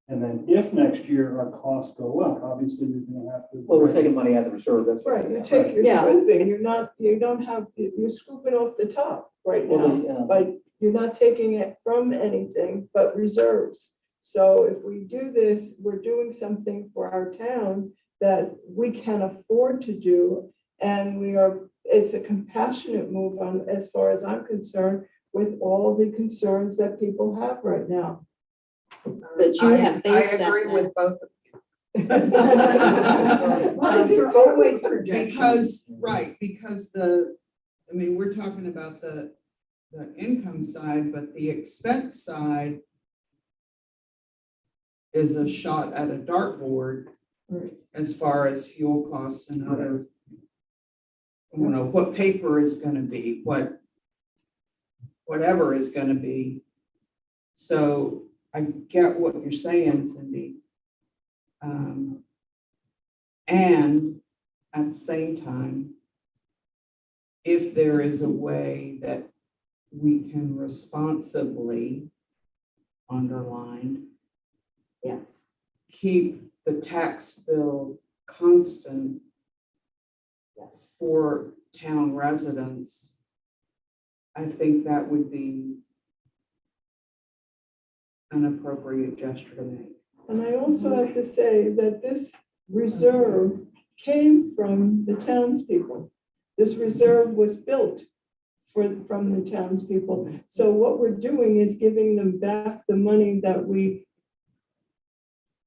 Speaker 5: And then if next year our costs go up, obviously you're gonna have to.
Speaker 1: Well, we're taking money out of the reserve, that's
Speaker 7: right, you take your
Speaker 6: Yeah.
Speaker 7: swooping, you're scooping off the top right
Speaker 1: Well,
Speaker 7: now. But you're not taking it from anything but reserves. So if we do this, we're doing something for our town that we can afford to do. And it's a compassionate move on, as far as I'm concerned, with all the concerns that people have right now.
Speaker 3: But you have based
Speaker 4: I
Speaker 3: that.
Speaker 4: agree with both of you.
Speaker 6: Well, these are always projections.
Speaker 4: Because we're talking about the income side, but the expense side is a shot at a dartboard
Speaker 7: Right.
Speaker 4: as far as fuel costs and other, what paper is gonna be, whatever is gonna be. So I get what you're saying, Cindy. And at the same time, if there is a way that we can responsibly, underline,
Speaker 3: Yes.
Speaker 4: keep the tax bill constant
Speaker 3: Yes.
Speaker 4: for town residents, I think that would be an appropriate gesture to make.
Speaker 7: And I also have to say that this reserve came from the townspeople. This reserve was built from the townspeople. So what we're doing is giving them back the money that we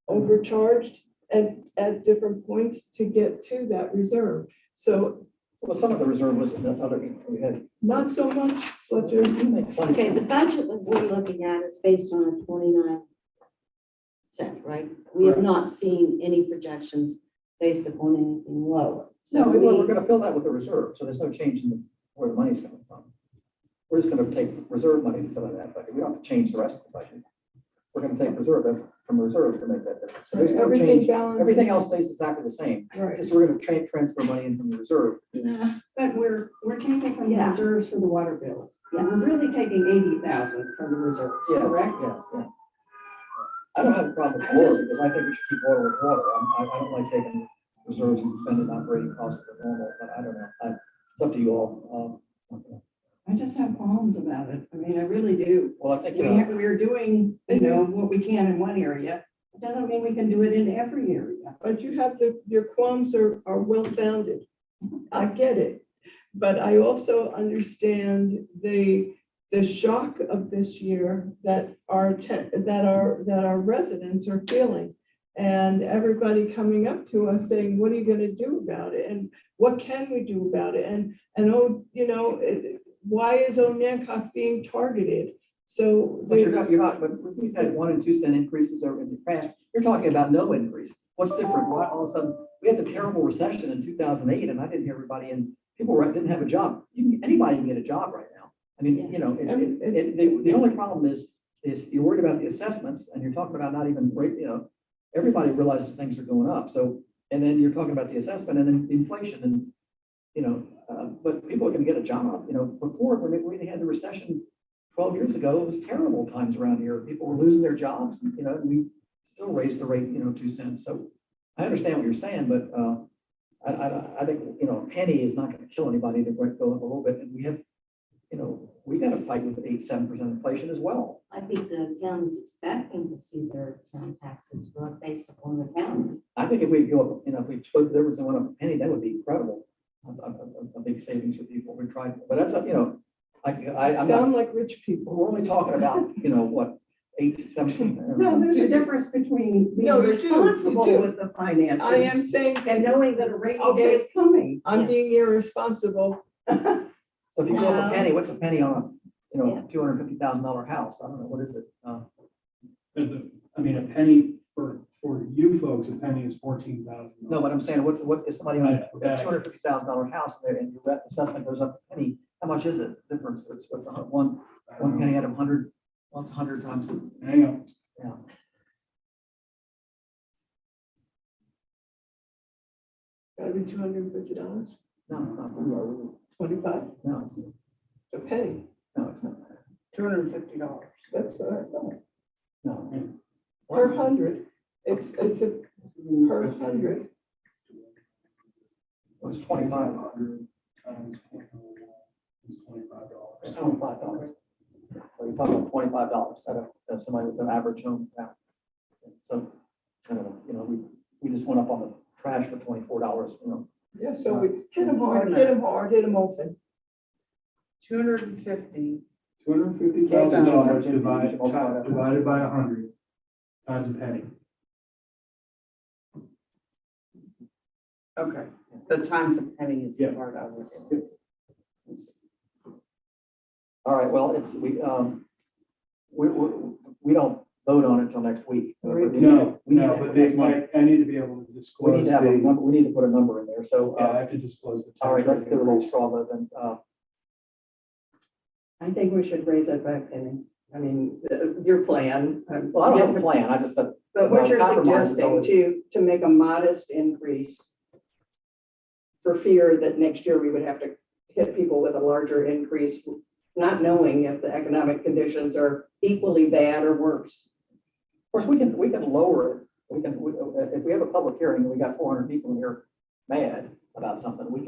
Speaker 7: overcharged at different points to get to that reserve. So
Speaker 1: Well, some of the reserve was in the other, we had.
Speaker 7: not so much, Fletcher.
Speaker 3: Okay, the budget that we're looking at is based on a 29 cent, right? We have not seen any projections based upon anything lower. So
Speaker 1: No, we're
Speaker 3: we,
Speaker 1: gonna fill that with the reserve, so there's no change in where the money's coming from. We're just gonna take reserve money to fill in that budget. We don't have to change the rest of the budget. We're gonna take reserve, that's from reserve to make that difference. So there's no
Speaker 7: Everything
Speaker 1: change.
Speaker 7: balances.
Speaker 1: Everything else stays exactly the same.
Speaker 7: Right.
Speaker 1: Just we're gonna transfer money in from the reserve.
Speaker 6: But we're taking from the
Speaker 3: Yeah.
Speaker 6: reserves for the water bills.
Speaker 3: Yes.
Speaker 6: We're really taking 80,000 from the reserves,
Speaker 1: Yes,
Speaker 6: correct?
Speaker 1: yes, yeah. I don't have a problem with water, because I think we should keep water with water. I don't like taking reserves and spending operating costs that are normal, but I don't know. It's up to you all.
Speaker 6: I just have qualms about it. I mean, I really do.
Speaker 1: Well, I think, you know,
Speaker 6: We're doing, what we can in one area. It doesn't mean we can do it in every area.
Speaker 7: But you have your qualms are well founded. I get it. But I also understand the shock of this year that our residents are feeling. And everybody coming up to us saying, what are you gonna do about it? And what can we do about it? And why is Onancock being targeted? So.
Speaker 1: but you're not, but we've had 1 and 2 cent increases over in the past. You're talking about no increase. What's different? Why all of a sudden, we had the terrible recession in 2008, and I didn't hear everybody, and people didn't have a job. Anybody can get a job right now. I mean, you know, the only problem is you're worried about the assessments, and you're talking about not even, everybody realizes things are going up. So, and then you're talking about the assessment and then inflation and, but people are going to get a job. Before, when we had the recession 12 years ago, it was terrible times around here. People were losing their jobs, and we still raised the rate, 2 cents. So I understand what you're saying, but I think, a penny is not going to kill anybody to go up a little bit. And we have, we got to fight with 8-7% inflation as well.
Speaker 3: I think the town is expecting to see their town taxes go up based upon the county.
Speaker 1: I think if we go up, if we split the difference and went up a penny, that would be incredible. A big savings for people. We tried, but that's up, I'm not,
Speaker 7: Sound like rich people.
Speaker 1: we're only talking about, what, 8-7%.
Speaker 6: No, there's a difference between being
Speaker 7: No, you do, you
Speaker 6: responsible
Speaker 7: do.
Speaker 6: with the finances.
Speaker 7: I am saying,
Speaker 6: And knowing that a rainy
Speaker 7: Okay.
Speaker 6: day is coming.
Speaker 7: I'm being irresponsible.
Speaker 1: So if you go up a penny, what's a penny on a,
Speaker 3: Yeah.
Speaker 1: $250,000 house? I don't know, what is it?
Speaker 5: I mean, a penny for you folks, a penny is $14,000.
Speaker 1: No, but I'm saying, what if somebody owns a
Speaker 5: Right.
Speaker 1: $250,000 house and your assessment goes up a penny, how much is it? Difference, what's one penny out of 100, what's 100 times,
Speaker 5: Hang on.
Speaker 1: yeah.
Speaker 7: Gotta be $250,
Speaker 1: No, not,
Speaker 7: 25,
Speaker 1: no, it's,
Speaker 7: a penny.
Speaker 1: no, it's not.
Speaker 4: $250.
Speaker 7: That's what I thought.
Speaker 1: No.
Speaker 7: Per 100, it's a per 100.
Speaker 1: It's 25.
Speaker 5: Times 0.01 is $25.
Speaker 1: It's $25. So you're talking about $25 out of somebody with an average home. Yeah. So, I don't know, we just went up on the trash for $24,
Speaker 7: Yeah, so we
Speaker 6: Hit 'em hard.
Speaker 7: hit them hard, hit them often.
Speaker 4: 250.
Speaker 5: $250,000 divided by 100 times a penny.
Speaker 4: Okay, the times a penny is
Speaker 5: Yeah.
Speaker 4: part of it.
Speaker 1: All right, well, we don't vote on it until next week.
Speaker 5: No,
Speaker 1: We need
Speaker 5: no,
Speaker 1: to-
Speaker 5: but they might, I need to be able to
Speaker 1: We
Speaker 5: disclose
Speaker 1: need to have a
Speaker 5: the,
Speaker 1: number, we need to put a number in there, so,
Speaker 5: yeah, I have to disclose the.
Speaker 1: all right,
Speaker 5: tax
Speaker 1: let's
Speaker 5: rate
Speaker 1: do a little
Speaker 5: increase.
Speaker 1: straw vote then.
Speaker 6: I think we should raise it by a penny. I mean, your plan.
Speaker 1: Well, I don't have a plan, I just,
Speaker 6: But what you're
Speaker 1: compromise is
Speaker 6: suggesting
Speaker 1: always-
Speaker 6: to make a modest increase for fear that next year we would have to hit people with a larger increase, not knowing if the economic conditions are equally bad or worse.
Speaker 1: of course, we can lower it. If we have a public hearing and we got 400 people here mad about something, we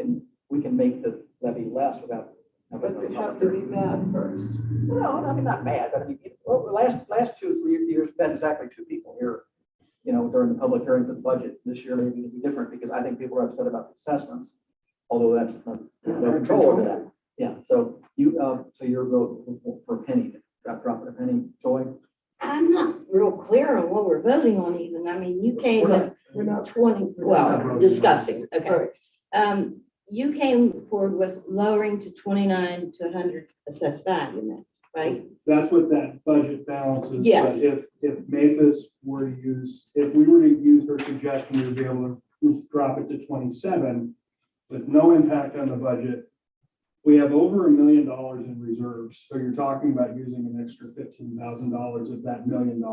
Speaker 1: can make the levy less without.
Speaker 7: But they have to be mad first.
Speaker 1: Well, I mean, not mad, but I mean, well, the last 2 or 3 years, we've had exactly 2 people here, during the public hearing for the budget. This year maybe it'll be different because I think people are upset about the assessments, although that's not, no control over that. Yeah, so your vote for a penny, drop it a penny, Joy?
Speaker 3: I'm not real clear on what we're voting on even. I mean, you came with
Speaker 7: We're not,
Speaker 3: 20,
Speaker 5: not
Speaker 3: well,
Speaker 5: voting.
Speaker 3: discussing,
Speaker 7: all
Speaker 3: okay.
Speaker 7: right,
Speaker 3: You came forward with lowering to 29 to 100 assessed value, Matt, right?
Speaker 5: That's what that budget balance is.
Speaker 3: Yes.
Speaker 5: But if Mathis were to use, if we were to use her suggestion, we would be able to drop it to 27 with no impact on the budget. We have over $1 million in reserves, so you're talking about using an extra $15,000 of that $1 million.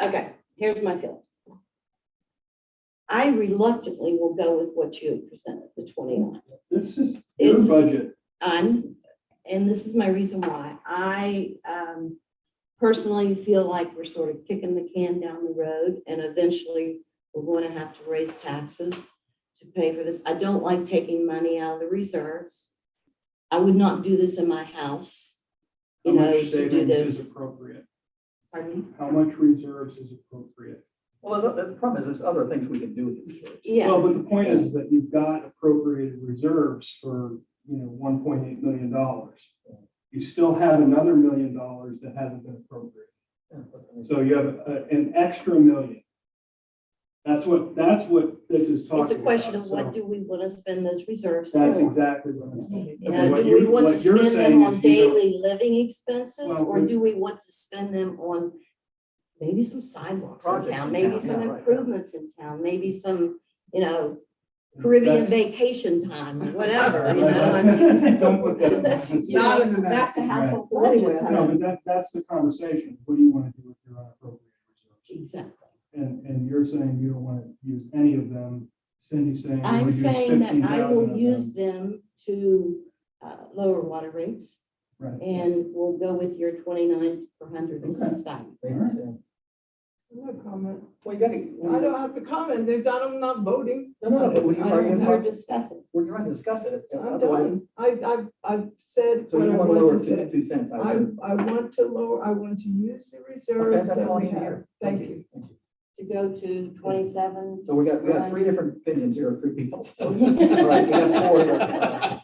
Speaker 3: Okay, here's my feelings. I reluctantly will go with what you presented, the 29.
Speaker 5: This is your
Speaker 3: It's-
Speaker 5: budget.
Speaker 3: And this is my reason why. I personally feel like we're sort of kicking the can down the road and eventually we're going to have to raise taxes to pay for this. I don't like taking money out of the reserves. I would not do this in my house,
Speaker 5: How
Speaker 3: you know,
Speaker 5: much
Speaker 3: to do
Speaker 5: savings is
Speaker 3: this.
Speaker 5: appropriate?
Speaker 3: Pardon me?
Speaker 5: How much reserves is appropriate?
Speaker 1: Well, the problem is, there's other things we can do with the reserves.
Speaker 3: Yeah,
Speaker 5: Well, but the point is that you've got appropriated reserves for, $1.8 million. You still have another $1 million that hasn't been appropriated. So you have an extra $1 million. That's what this is talking about.
Speaker 3: it's a question of
Speaker 5: So
Speaker 3: what do we want to spend those reserves
Speaker 5: That's
Speaker 3: for?
Speaker 5: exactly what I'm saying.
Speaker 3: You know,
Speaker 5: What
Speaker 3: do we
Speaker 5: you-
Speaker 3: want to
Speaker 5: what you're
Speaker 3: spend
Speaker 5: saying
Speaker 3: them on
Speaker 5: is you don't-
Speaker 3: daily living expenses,
Speaker 5: Well,
Speaker 3: or
Speaker 5: we-
Speaker 3: do we want to spend them on maybe some sidewalks in
Speaker 1: Projects
Speaker 3: town,
Speaker 1: in
Speaker 3: maybe
Speaker 1: town,
Speaker 3: some
Speaker 1: yeah, right.
Speaker 3: improvements in town, maybe some, Caribbean vacation time, or whatever, I mean.
Speaker 5: Don't put that.
Speaker 3: That's, you
Speaker 4: Not
Speaker 3: know,
Speaker 4: in the
Speaker 3: back to
Speaker 4: mix.
Speaker 3: household
Speaker 6: Right.
Speaker 3: budget
Speaker 5: No,
Speaker 3: time.
Speaker 5: but that's the conversation. What do you want to do with your unappropriated reserves?
Speaker 3: Exactly.
Speaker 5: And you're saying you don't want to use any of them. Cindy's saying.
Speaker 3: I'm
Speaker 5: we'll use
Speaker 3: saying that I
Speaker 5: 15,000
Speaker 3: will
Speaker 5: of
Speaker 3: use
Speaker 5: them.
Speaker 3: them to lower water rates,
Speaker 5: Right.
Speaker 3: and we'll go with your 29 per 100 assessed value.
Speaker 1: Maintenance, yeah.
Speaker 7: no comment.
Speaker 1: Well, you
Speaker 7: I
Speaker 1: gotta,
Speaker 7: don't have to comment, they've done, I'm not voting.
Speaker 1: no, but we are,
Speaker 3: We're discussing.
Speaker 1: we're trying to discuss it.
Speaker 7: I'm
Speaker 1: Otherwise-
Speaker 7: done. I've said
Speaker 1: So
Speaker 7: what
Speaker 1: you
Speaker 7: I
Speaker 1: want to
Speaker 7: want
Speaker 1: lower
Speaker 7: to
Speaker 1: it to
Speaker 7: say.
Speaker 1: 2 cents, I
Speaker 7: I,
Speaker 1: assume.
Speaker 7: I want to lower, I want to use the reserves
Speaker 1: that's
Speaker 7: that
Speaker 1: all I
Speaker 7: we
Speaker 1: need to
Speaker 7: have.
Speaker 1: hear.
Speaker 7: Thank you.
Speaker 3: To go to 27.
Speaker 1: So we got 3 different opinions here, 3 people. So, all right, we got 4 here.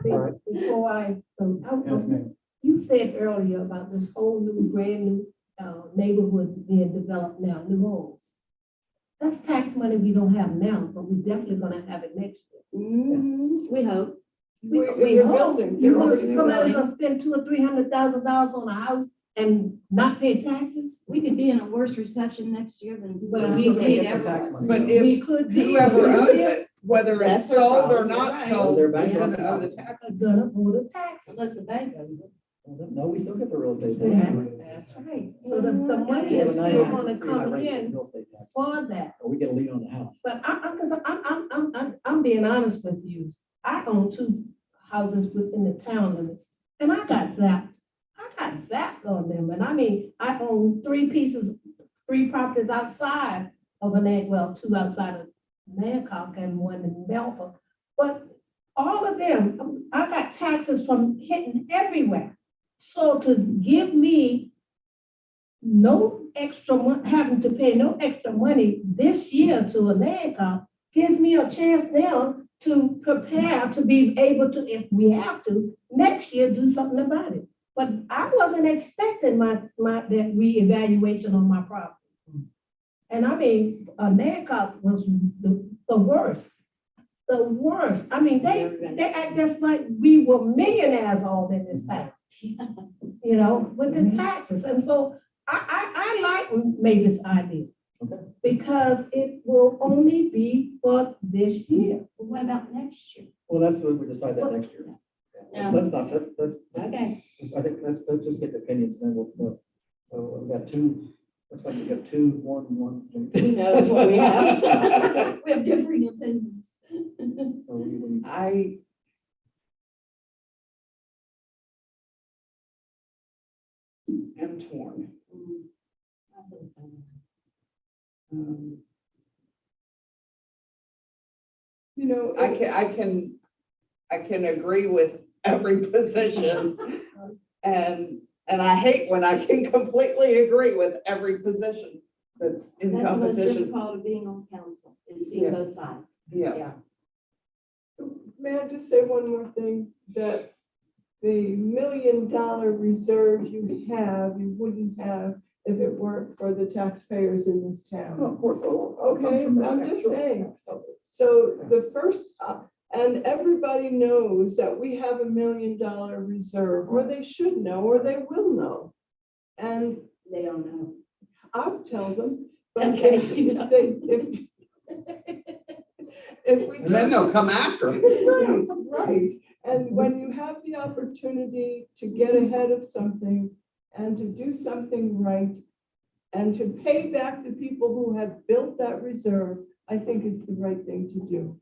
Speaker 1: All right.
Speaker 2: Before
Speaker 5: Yes, ma'am.
Speaker 2: you said earlier about this whole new, brand new neighborhood being developed now, New Orleans. That's tax money we don't have now, but we definitely gonna have it next year.
Speaker 3: We hope.
Speaker 2: We
Speaker 7: We're
Speaker 2: hope.
Speaker 7: building.
Speaker 2: You
Speaker 7: They're
Speaker 2: gonna
Speaker 7: already
Speaker 2: come out and
Speaker 7: building.
Speaker 2: gonna spend $200,000 or $300,000 on a house and not pay taxes?
Speaker 3: We could be in a worse recession next year than.
Speaker 2: Well,
Speaker 3: we
Speaker 2: we
Speaker 3: paid
Speaker 1: get the tax
Speaker 3: everyone.
Speaker 1: money.
Speaker 4: But if
Speaker 2: We could be.
Speaker 4: Whoever
Speaker 2: but we
Speaker 4: owns
Speaker 2: still
Speaker 4: it, whether
Speaker 3: That's
Speaker 4: it's
Speaker 3: their
Speaker 4: sold or
Speaker 3: problem,
Speaker 4: not
Speaker 3: you're right.
Speaker 4: sold,
Speaker 1: They're
Speaker 4: is
Speaker 1: back
Speaker 4: gonna
Speaker 1: on
Speaker 4: owe
Speaker 1: the
Speaker 4: the
Speaker 1: top.
Speaker 4: tax.
Speaker 2: Are gonna owe the tax.
Speaker 3: Unless the bank owns it.
Speaker 1: No, we still get the real estate
Speaker 2: Yeah,
Speaker 1: tax.
Speaker 2: that's right. So the money
Speaker 1: We have
Speaker 2: is
Speaker 1: a
Speaker 2: still
Speaker 1: 9%
Speaker 2: gonna
Speaker 1: pretty high
Speaker 2: come
Speaker 1: rate
Speaker 2: in
Speaker 1: real estate tax.
Speaker 2: for that.
Speaker 1: Or we get a lien on the house.
Speaker 2: But I'm being honest with you. I own 2 houses within the town limits, and I got zapped. I got zapped on them, and I mean, I own 3 properties outside of well, 2 outside of Hancock and 1 in Belfort. But all of them, I got taxes from hitting everywhere. So to give me no extra having to pay no extra money this year to a Hancock gives me a chance now to prepare to be able to, if we have to, next year do something about it. But I wasn't expecting that reevaluation on my property. And I mean, Hancock was the worst. The worst. I mean, they act just like we were millionaires all in this town. With the taxes. And so I like Mavis' idea.
Speaker 1: Okay.
Speaker 2: Because it will only be for this year.
Speaker 3: But what about next year?
Speaker 1: Well, that's what we decide that next year.
Speaker 3: Yeah.
Speaker 1: Let's not, let's,
Speaker 3: Okay.
Speaker 1: I think let's just get the opinions, then we'll know. So we've got two, looks like we got two, one.
Speaker 3: Who knows what we have? We have differing opinions.
Speaker 1: So we,
Speaker 4: I. Am torn. Um,
Speaker 7: You know.
Speaker 4: I can agree with every position. And I hate when I can completely agree with every position that's in
Speaker 3: That's the most
Speaker 4: competition.
Speaker 3: difficult of being on council, is seeing
Speaker 4: Yeah.
Speaker 3: both sides.
Speaker 4: Yeah.
Speaker 7: May I just say one more thing, that the $1 million reserve you have, you wouldn't have if it weren't for the taxpayers in this
Speaker 1: oh,
Speaker 7: town.
Speaker 1: of course. well,
Speaker 7: Okay,
Speaker 1: from that,
Speaker 7: I'm just
Speaker 1: sure.
Speaker 7: saying. So the first, and everybody knows that we have $1 million reserve, or they should know, or they will know. And
Speaker 3: They don't know.
Speaker 7: I'll tell them, but
Speaker 3: Okay,
Speaker 7: if
Speaker 3: you
Speaker 7: if they, if we.
Speaker 4: And then they'll come after us.
Speaker 7: Right, right. And when you have the opportunity to get ahead of something and to do something right and to pay back the people who have built that reserve, I think it's the right thing to do.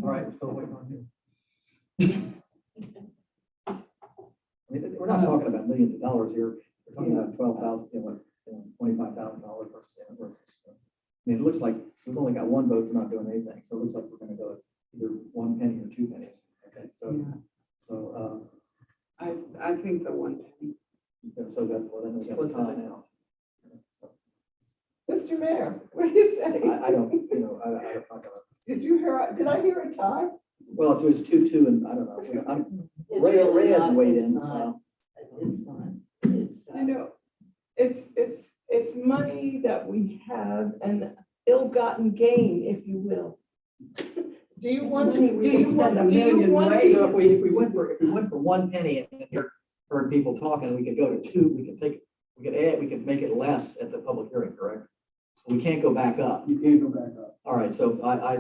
Speaker 1: All right, still waiting on you. I mean, we're not talking about millions of dollars here. We're talking about 12,000, $25,000 versus. I mean, it looks like we've only got one vote for not doing anything, so it looks like we're gonna go either 1 penny or 2 pennies. Okay, so,
Speaker 4: I think the one.
Speaker 1: so that's, well, then we got a tie now.
Speaker 7: Mr. Mayor, what do you say?
Speaker 1: I don't, I'm not gonna,
Speaker 7: Did I hear a tie?
Speaker 1: well, it was 2-2, and I don't know.
Speaker 3: It's
Speaker 1: Ray
Speaker 3: really
Speaker 1: hasn't
Speaker 3: not-
Speaker 1: weighed
Speaker 3: it's
Speaker 1: in.
Speaker 3: not. It's not. It's,
Speaker 7: You know, it's money that we have, and ill-gotten gain, if you will. Do you want to,
Speaker 6: money we
Speaker 7: do
Speaker 6: can
Speaker 7: you
Speaker 6: spend
Speaker 7: want,
Speaker 6: a
Speaker 7: do you
Speaker 6: million
Speaker 7: want
Speaker 6: ways.
Speaker 1: So
Speaker 7: to?
Speaker 1: if we went for 1 penny and here heard people talking, we could go to 2, we could make it less at the public hearing, correct? We can't go back up.
Speaker 5: You can't go back up.
Speaker 1: All right, so I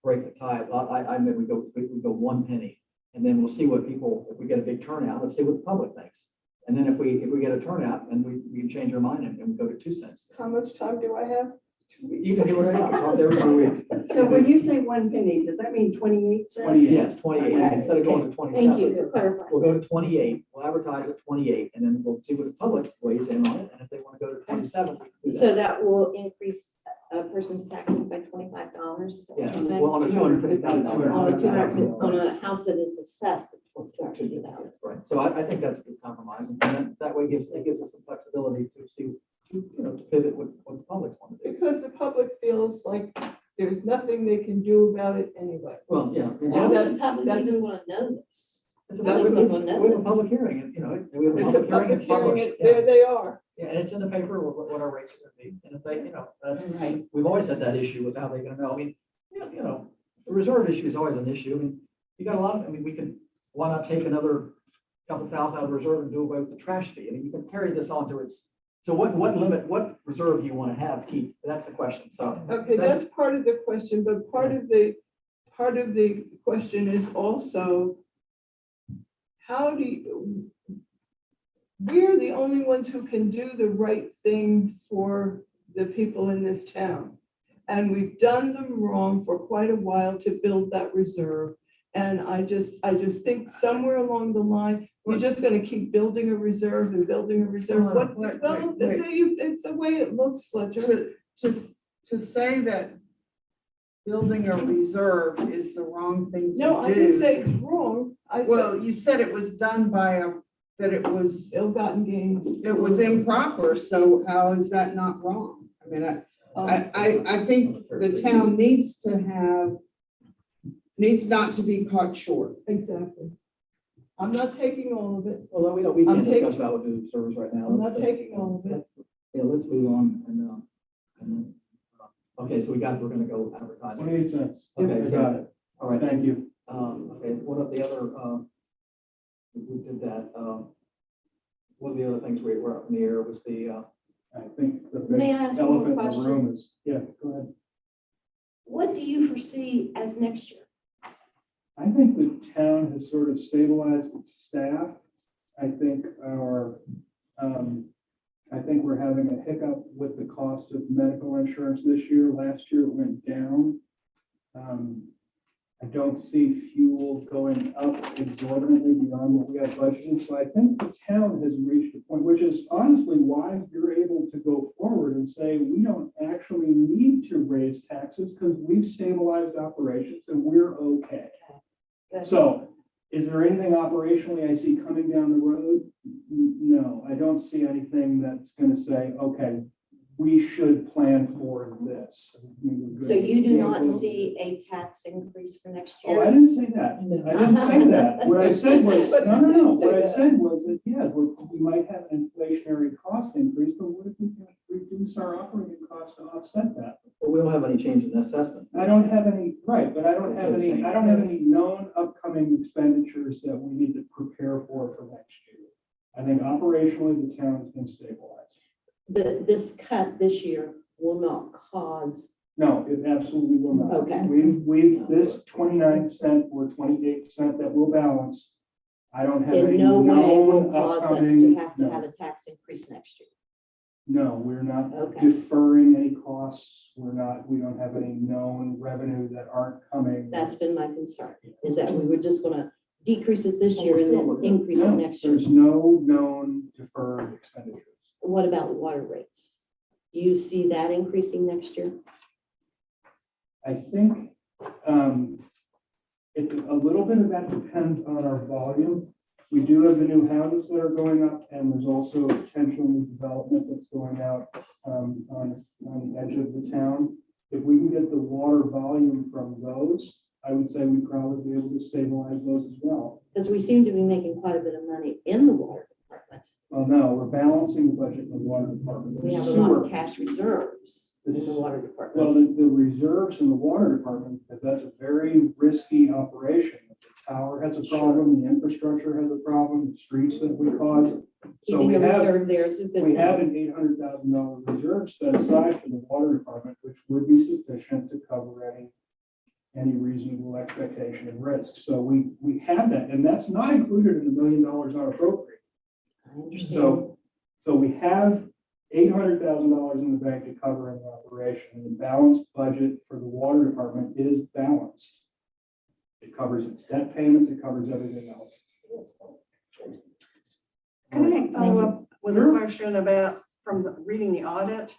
Speaker 1: break the tie. I mean, we go 1 penny, and then we'll see what people, if we get a big turnout, let's see what the public thinks. And then if we get a turnout, then we can change our mind and we go to 2 cents.
Speaker 7: How much time do I have? 2 weeks.
Speaker 1: You can do whatever you want, talk every 2 weeks.
Speaker 6: So when you say 1 penny, does that mean 28 cents?
Speaker 1: Yes, 28, instead of going to 27.
Speaker 3: thank you for clarifying.
Speaker 1: We'll go to 28, we'll advertise at 28, and then we'll see what the public weighs in on it, and if they want to go to 27, we can do that.
Speaker 3: So that will increase a person's taxes by $25? Is that what
Speaker 1: Yes,
Speaker 3: you're saying?
Speaker 1: well, on a $250,000.
Speaker 3: On a 200 on a house that is assessed at $250,000.
Speaker 1: Right, so I think that's a good compromise, and that way it gives us some flexibility to see, to pivot what the public's want to do.
Speaker 7: Because the public feels like there's nothing they can do about it anyway.
Speaker 1: Well, yeah. I mean,
Speaker 3: Why
Speaker 7: that's-
Speaker 3: does the public
Speaker 7: that's-
Speaker 3: even want to know this?
Speaker 1: It's a
Speaker 3: That's
Speaker 1: public-
Speaker 3: what we'll
Speaker 1: we have a
Speaker 3: know.
Speaker 1: public hearing, and, we have a
Speaker 7: It's a
Speaker 1: public hearing,
Speaker 7: public
Speaker 1: it's
Speaker 7: hearing,
Speaker 1: published.
Speaker 7: and there they are.
Speaker 1: Yeah, and it's in the paper what our rates are gonna be, and if they, that's,
Speaker 3: Right.
Speaker 1: we've always had that issue with how they're gonna know, I mean, the reserve issue is always an issue, I mean, you got a lot of, why not take another couple thousand out of the reserve and do away with the trash fee, I mean, you can carry this on to its, so what reserve do you wanna have, keep, that's the question, so.
Speaker 7: Okay, that's part of the question, but part of the question is also, how do you, we're the only ones who can do the right thing for the people in this town. And we've done them wrong for quite a while to build that reserve. And I just think somewhere along the line, we're just gonna keep building a reserve and building a reserve.
Speaker 4: Wait.
Speaker 7: It's the way it looks, Fletcher.
Speaker 4: To say that building a reserve is the wrong thing to do.
Speaker 7: No, I didn't say it's wrong. I said
Speaker 4: Well, you said it was done that it was
Speaker 7: ill-gotten gain.
Speaker 4: improper, so how is that not wrong? I mean,
Speaker 7: Um,
Speaker 4: I think the town needs not to be caught short.
Speaker 7: Exactly. I'm not taking all of it.
Speaker 1: Well, we
Speaker 7: I'm
Speaker 1: can't
Speaker 7: taking-
Speaker 1: discuss about what the reserves right now.
Speaker 7: I'm not
Speaker 1: Let's-
Speaker 7: taking all of it.
Speaker 1: Yeah, let's move on, and then, okay, so we're gonna go advertise.
Speaker 5: 28 cents.
Speaker 1: Okay,
Speaker 5: I
Speaker 1: so-
Speaker 5: got it.
Speaker 1: All right,
Speaker 5: Thank you.
Speaker 1: okay, what of the other, we did that, one of the other things we were up in the air was the,
Speaker 5: I think the big
Speaker 3: May I ask one more
Speaker 5: elephant in the
Speaker 3: question?
Speaker 5: room is, yeah, go ahead.
Speaker 3: What do you foresee as next year?
Speaker 5: I think the town has sort of stabilized its staff. I think I think we're having a hiccup with the cost of medical insurance this year. Last year it went down. I don't see fuel going up exorbitantly beyond what we have budgeted. So I think the town has reached a point, which is honestly why you're able to go forward and say, we don't actually need to raise taxes because we've stabilized operations and we're okay.
Speaker 3: Good.
Speaker 5: So is there anything operationally I see coming down the road? No, I don't see anything that's going to say, okay, we should plan for this.
Speaker 3: So you do not see a tax increase for next
Speaker 5: Oh, I
Speaker 3: year?
Speaker 5: didn't say that. I didn't say that. What I said was,
Speaker 7: But
Speaker 5: no,
Speaker 7: you
Speaker 5: no, no.
Speaker 7: did say
Speaker 5: What I
Speaker 7: that.
Speaker 5: said was that, yeah, we might have an inflationary cost increase, but what if we can reduce our operating costs to offset that?
Speaker 1: well, we don't have any change in assessment.
Speaker 5: I don't have any, right, but I don't have any known upcoming expenditures that we need to prepare for next year. I think operationally, the town has been stabilized.
Speaker 3: This cut this year will not cause,
Speaker 5: No, it absolutely will not.
Speaker 3: Okay.
Speaker 5: This 29% or 28% that will balance, I don't have
Speaker 3: in
Speaker 5: any
Speaker 3: no way will
Speaker 5: known
Speaker 3: cause us to
Speaker 5: upcoming.
Speaker 3: have to have
Speaker 5: No,
Speaker 3: a tax increase next year.
Speaker 5: no, we're not
Speaker 3: Okay.
Speaker 5: deferring any costs. We don't have any known revenue that aren't coming.
Speaker 3: That's been my concern, is that we were just gonna decrease it this
Speaker 1: Well,
Speaker 3: year
Speaker 1: we're
Speaker 3: and
Speaker 1: still
Speaker 3: then
Speaker 1: looking-
Speaker 3: increase it
Speaker 5: No,
Speaker 3: next year.
Speaker 5: there's no known deferred expenditures.
Speaker 3: What about water rates? Do you see that increasing next year?
Speaker 5: I think a little bit of that depends on our volume. We do have the new houses that are going up, and there's also potential new development that's going out on the edge of the town. If we can get the water volume from those, I would say we'd probably be able to stabilize those as well.
Speaker 3: Because we seem to be making quite a bit of money in the water department.
Speaker 5: Well, no, we're balancing the budget in the water department.
Speaker 3: We
Speaker 5: The
Speaker 3: have a lot of
Speaker 5: sewer-
Speaker 3: cash reserves in the water
Speaker 5: Well,
Speaker 3: department.
Speaker 5: the reserves in the water department, because that's a very risky operation. If the tower has a problem, the infrastructure has a problem, the streets that we cause. So
Speaker 3: Keeping
Speaker 5: we
Speaker 3: a
Speaker 5: have,
Speaker 3: reserve there is a good
Speaker 5: we have
Speaker 3: thing.
Speaker 5: an $800,000 reserve set aside for the water department, which would be sufficient to cover any reasonable expectation of risk. So we have that, and that's not included in the $1 million unappropriated.
Speaker 3: I understand.
Speaker 5: So we have $800,000 in the bank to cover an operation. The balanced budget for the water department is balanced. It covers its debt payments, it covers everything else.
Speaker 6: Can I follow up with a
Speaker 5: Sure.
Speaker 6: question about, reading the audit,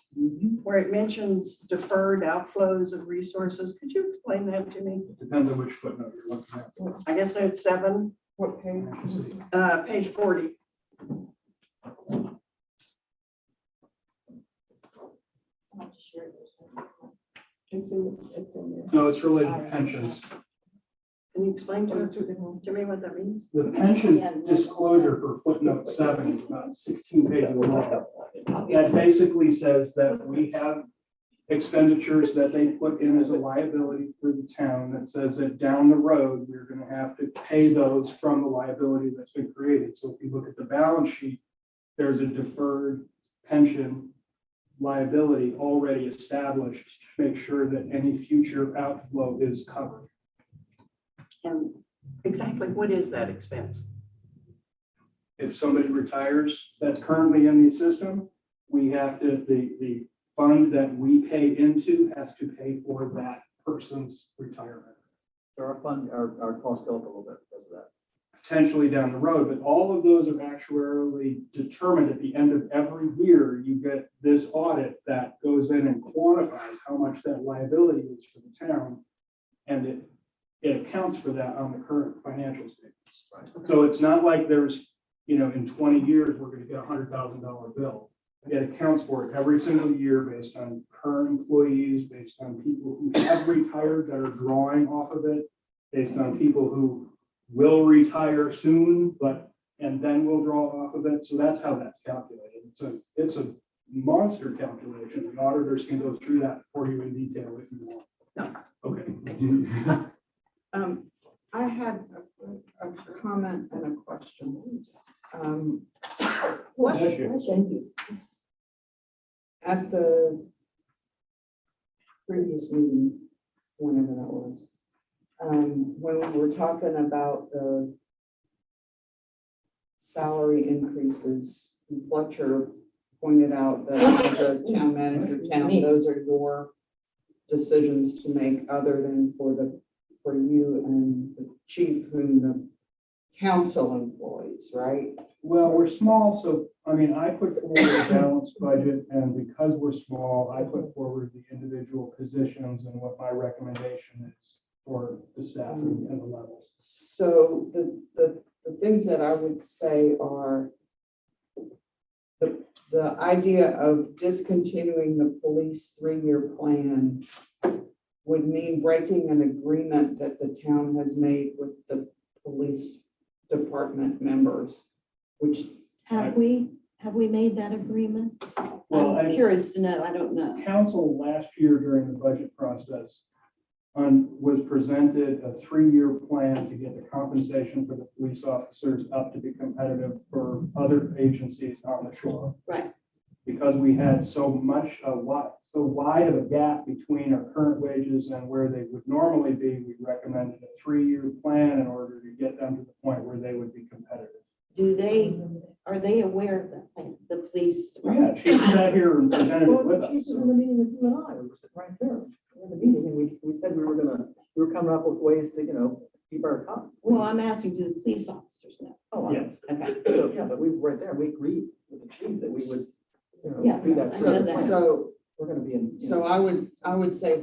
Speaker 6: where it mentions deferred outflows of resources? Could you explain that to me?
Speaker 5: It depends on which footnote you're looking at.
Speaker 6: I guess note 7,
Speaker 4: What page?
Speaker 6: page 40.
Speaker 7: It's in there.
Speaker 5: No, it's related to pensions.
Speaker 6: Can you explain to me what that means?
Speaker 5: The pension disclosure for footnote 7 is about 16 pages long. That basically says that we have expenditures that they put in as a liability for the town that says that down the road, we're going to have to pay those from the liability that's been created. So if you look at the balance sheet, there's a deferred pension liability already established to make sure that any future outflow is covered.
Speaker 6: And exactly what is that expense?
Speaker 5: If somebody retires that's currently in the system, we have to, the fund that we pay into has to pay for that person's retirement.
Speaker 1: So our costs go up a little bit because of that.
Speaker 5: Potentially down the road, but all of those are actuarially determined at the end of every year. You get this audit that goes in and quantifies how much that liability is for the town. And it accounts for that on the current financial statements. So it's not like there's, in 20 years, we're going to get a $100,000 bill. It accounts for it every single year based on current employees, based on people who have retired that are drawing off of it, based on people who will retire soon, and then we'll draw off of it. So that's how that's calculated. It's a monster calculation. The auditors can go through that for you in detail if you want.
Speaker 6: No.
Speaker 5: Okay.
Speaker 4: I had a comment and a question.
Speaker 5: Bless you.
Speaker 3: Thank you.
Speaker 4: At the previous meeting, whenever that was, when we were talking about the salary increases, Fletcher pointed out that as a town manager town, those are your decisions to make other than for you and the chief whom the council employs, right?
Speaker 5: Well, we're small, so, I mean, I put forward a balanced budget, and because we're small, I put forward the individual positions and what my recommendation is for the staffing and the levels.
Speaker 4: So the things that I would say are the idea of discontinuing the police 3-year plan would mean breaking an agreement that the town has made with the police department members, which,
Speaker 3: Have we made that agreement?
Speaker 5: Well,
Speaker 3: I'm curious to know, I don't know.
Speaker 5: Council last year during the budget process was presented a 3-year plan to get the compensation for the police officers up to be competitive for other agencies on the shore.
Speaker 3: Right.
Speaker 5: Because we had so wide of a gap between our current wages and where they would normally be, we recommended a 3-year plan in order to get them to the point where they would be competitive.
Speaker 3: Are they aware of that plan, the police?
Speaker 5: Yeah, she sat here and presented it with
Speaker 1: Well, the
Speaker 5: us.
Speaker 1: chief was in the meeting with you and I, we were sitting right there in the meeting, and we said we were coming up with ways to, keep our top.
Speaker 3: Well, I'm asking, do the police officers know?
Speaker 1: Oh, I-
Speaker 5: Yes.
Speaker 3: Okay.
Speaker 1: so, yeah, but we were right there, we agreed with the chief that we would,
Speaker 3: Yeah,
Speaker 1: do that.
Speaker 3: I know
Speaker 1: separate
Speaker 3: that.
Speaker 1: plan.
Speaker 4: so,
Speaker 1: We're gonna be in.
Speaker 4: so I would say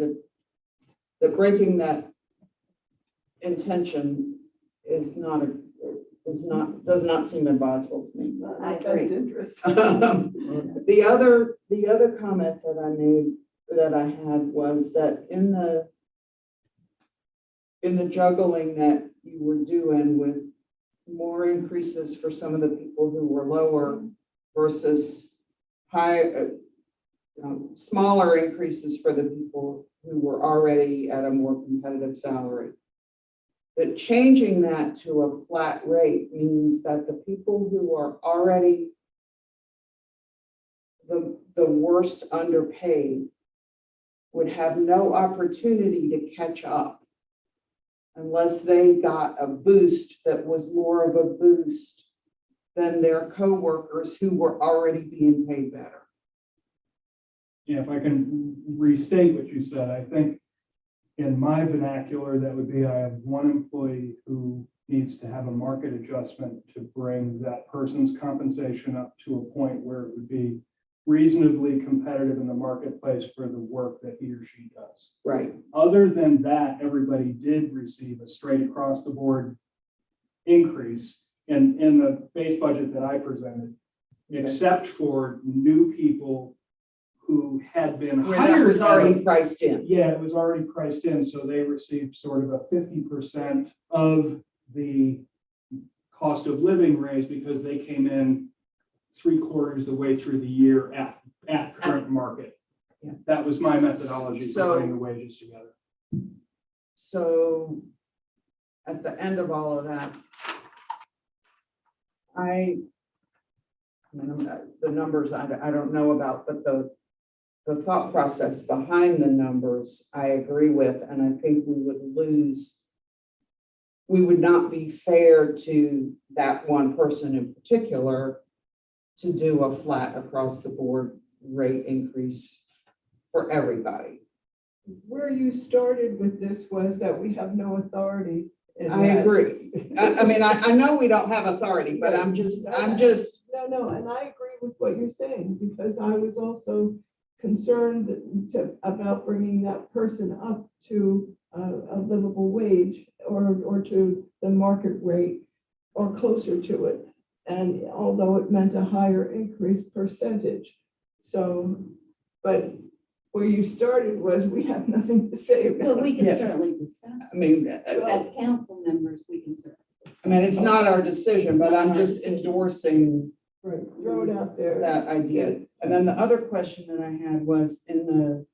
Speaker 4: that breaking that intention does not seem advisable to me.
Speaker 3: I
Speaker 7: Best
Speaker 3: agree.
Speaker 7: interest.
Speaker 4: The other comment that I had was that in the juggling that you were doing with more increases for some of the people who were lower versus smaller increases for the people who were already at a more competitive salary. That changing that to a flat rate means that the people who are already the worst underpaid would have no opportunity to catch up unless they got a boost that was more of a boost than their coworkers who were already being paid better.
Speaker 5: Yeah, if I can restate what you said, I think in my vernacular, that would be, I have one employee who needs to have a market adjustment to bring that person's compensation up to a point where it would be reasonably competitive in the marketplace for the work that he or she does.
Speaker 4: Right.
Speaker 5: Other than that, everybody did receive a straight across the board increase in the base budget that I presented, except for new people who had been
Speaker 4: Where that
Speaker 5: hired.
Speaker 4: was already priced in.
Speaker 5: Yeah, it was already priced in, so they received sort of a 50% of the cost of living raise because they came in 3/4 the way through the year at current market.
Speaker 4: Yeah.
Speaker 5: That was my methodology
Speaker 4: So-
Speaker 5: for putting the wages together.
Speaker 4: So at the end of all of that, I mean, the numbers I don't know about, but the thought process behind the numbers, I agree with, and I think we would not be fair to that one person in particular to do a flat across the board rate increase for everybody.
Speaker 7: Where you started with this was that we have no authority. in
Speaker 4: I
Speaker 7: that.
Speaker 4: agree. I mean, I know we don't have authority, but I'm just,
Speaker 7: No, and I agree with what you're saying, because I was also concerned about bringing that person up to a livable wage or to the market rate or closer to it. And although it meant a higher increase percentage. So, but where you started was we have nothing to say
Speaker 3: Well,
Speaker 7: about
Speaker 3: we
Speaker 7: it.
Speaker 3: can
Speaker 4: Yeah.
Speaker 3: certainly discuss.
Speaker 4: I mean,
Speaker 3: As council members, we can certainly. discuss.
Speaker 4: I mean, it's not our decision, but I'm just endorsing
Speaker 7: Right, throw it out there.
Speaker 4: that idea. And then the other question that I had was in the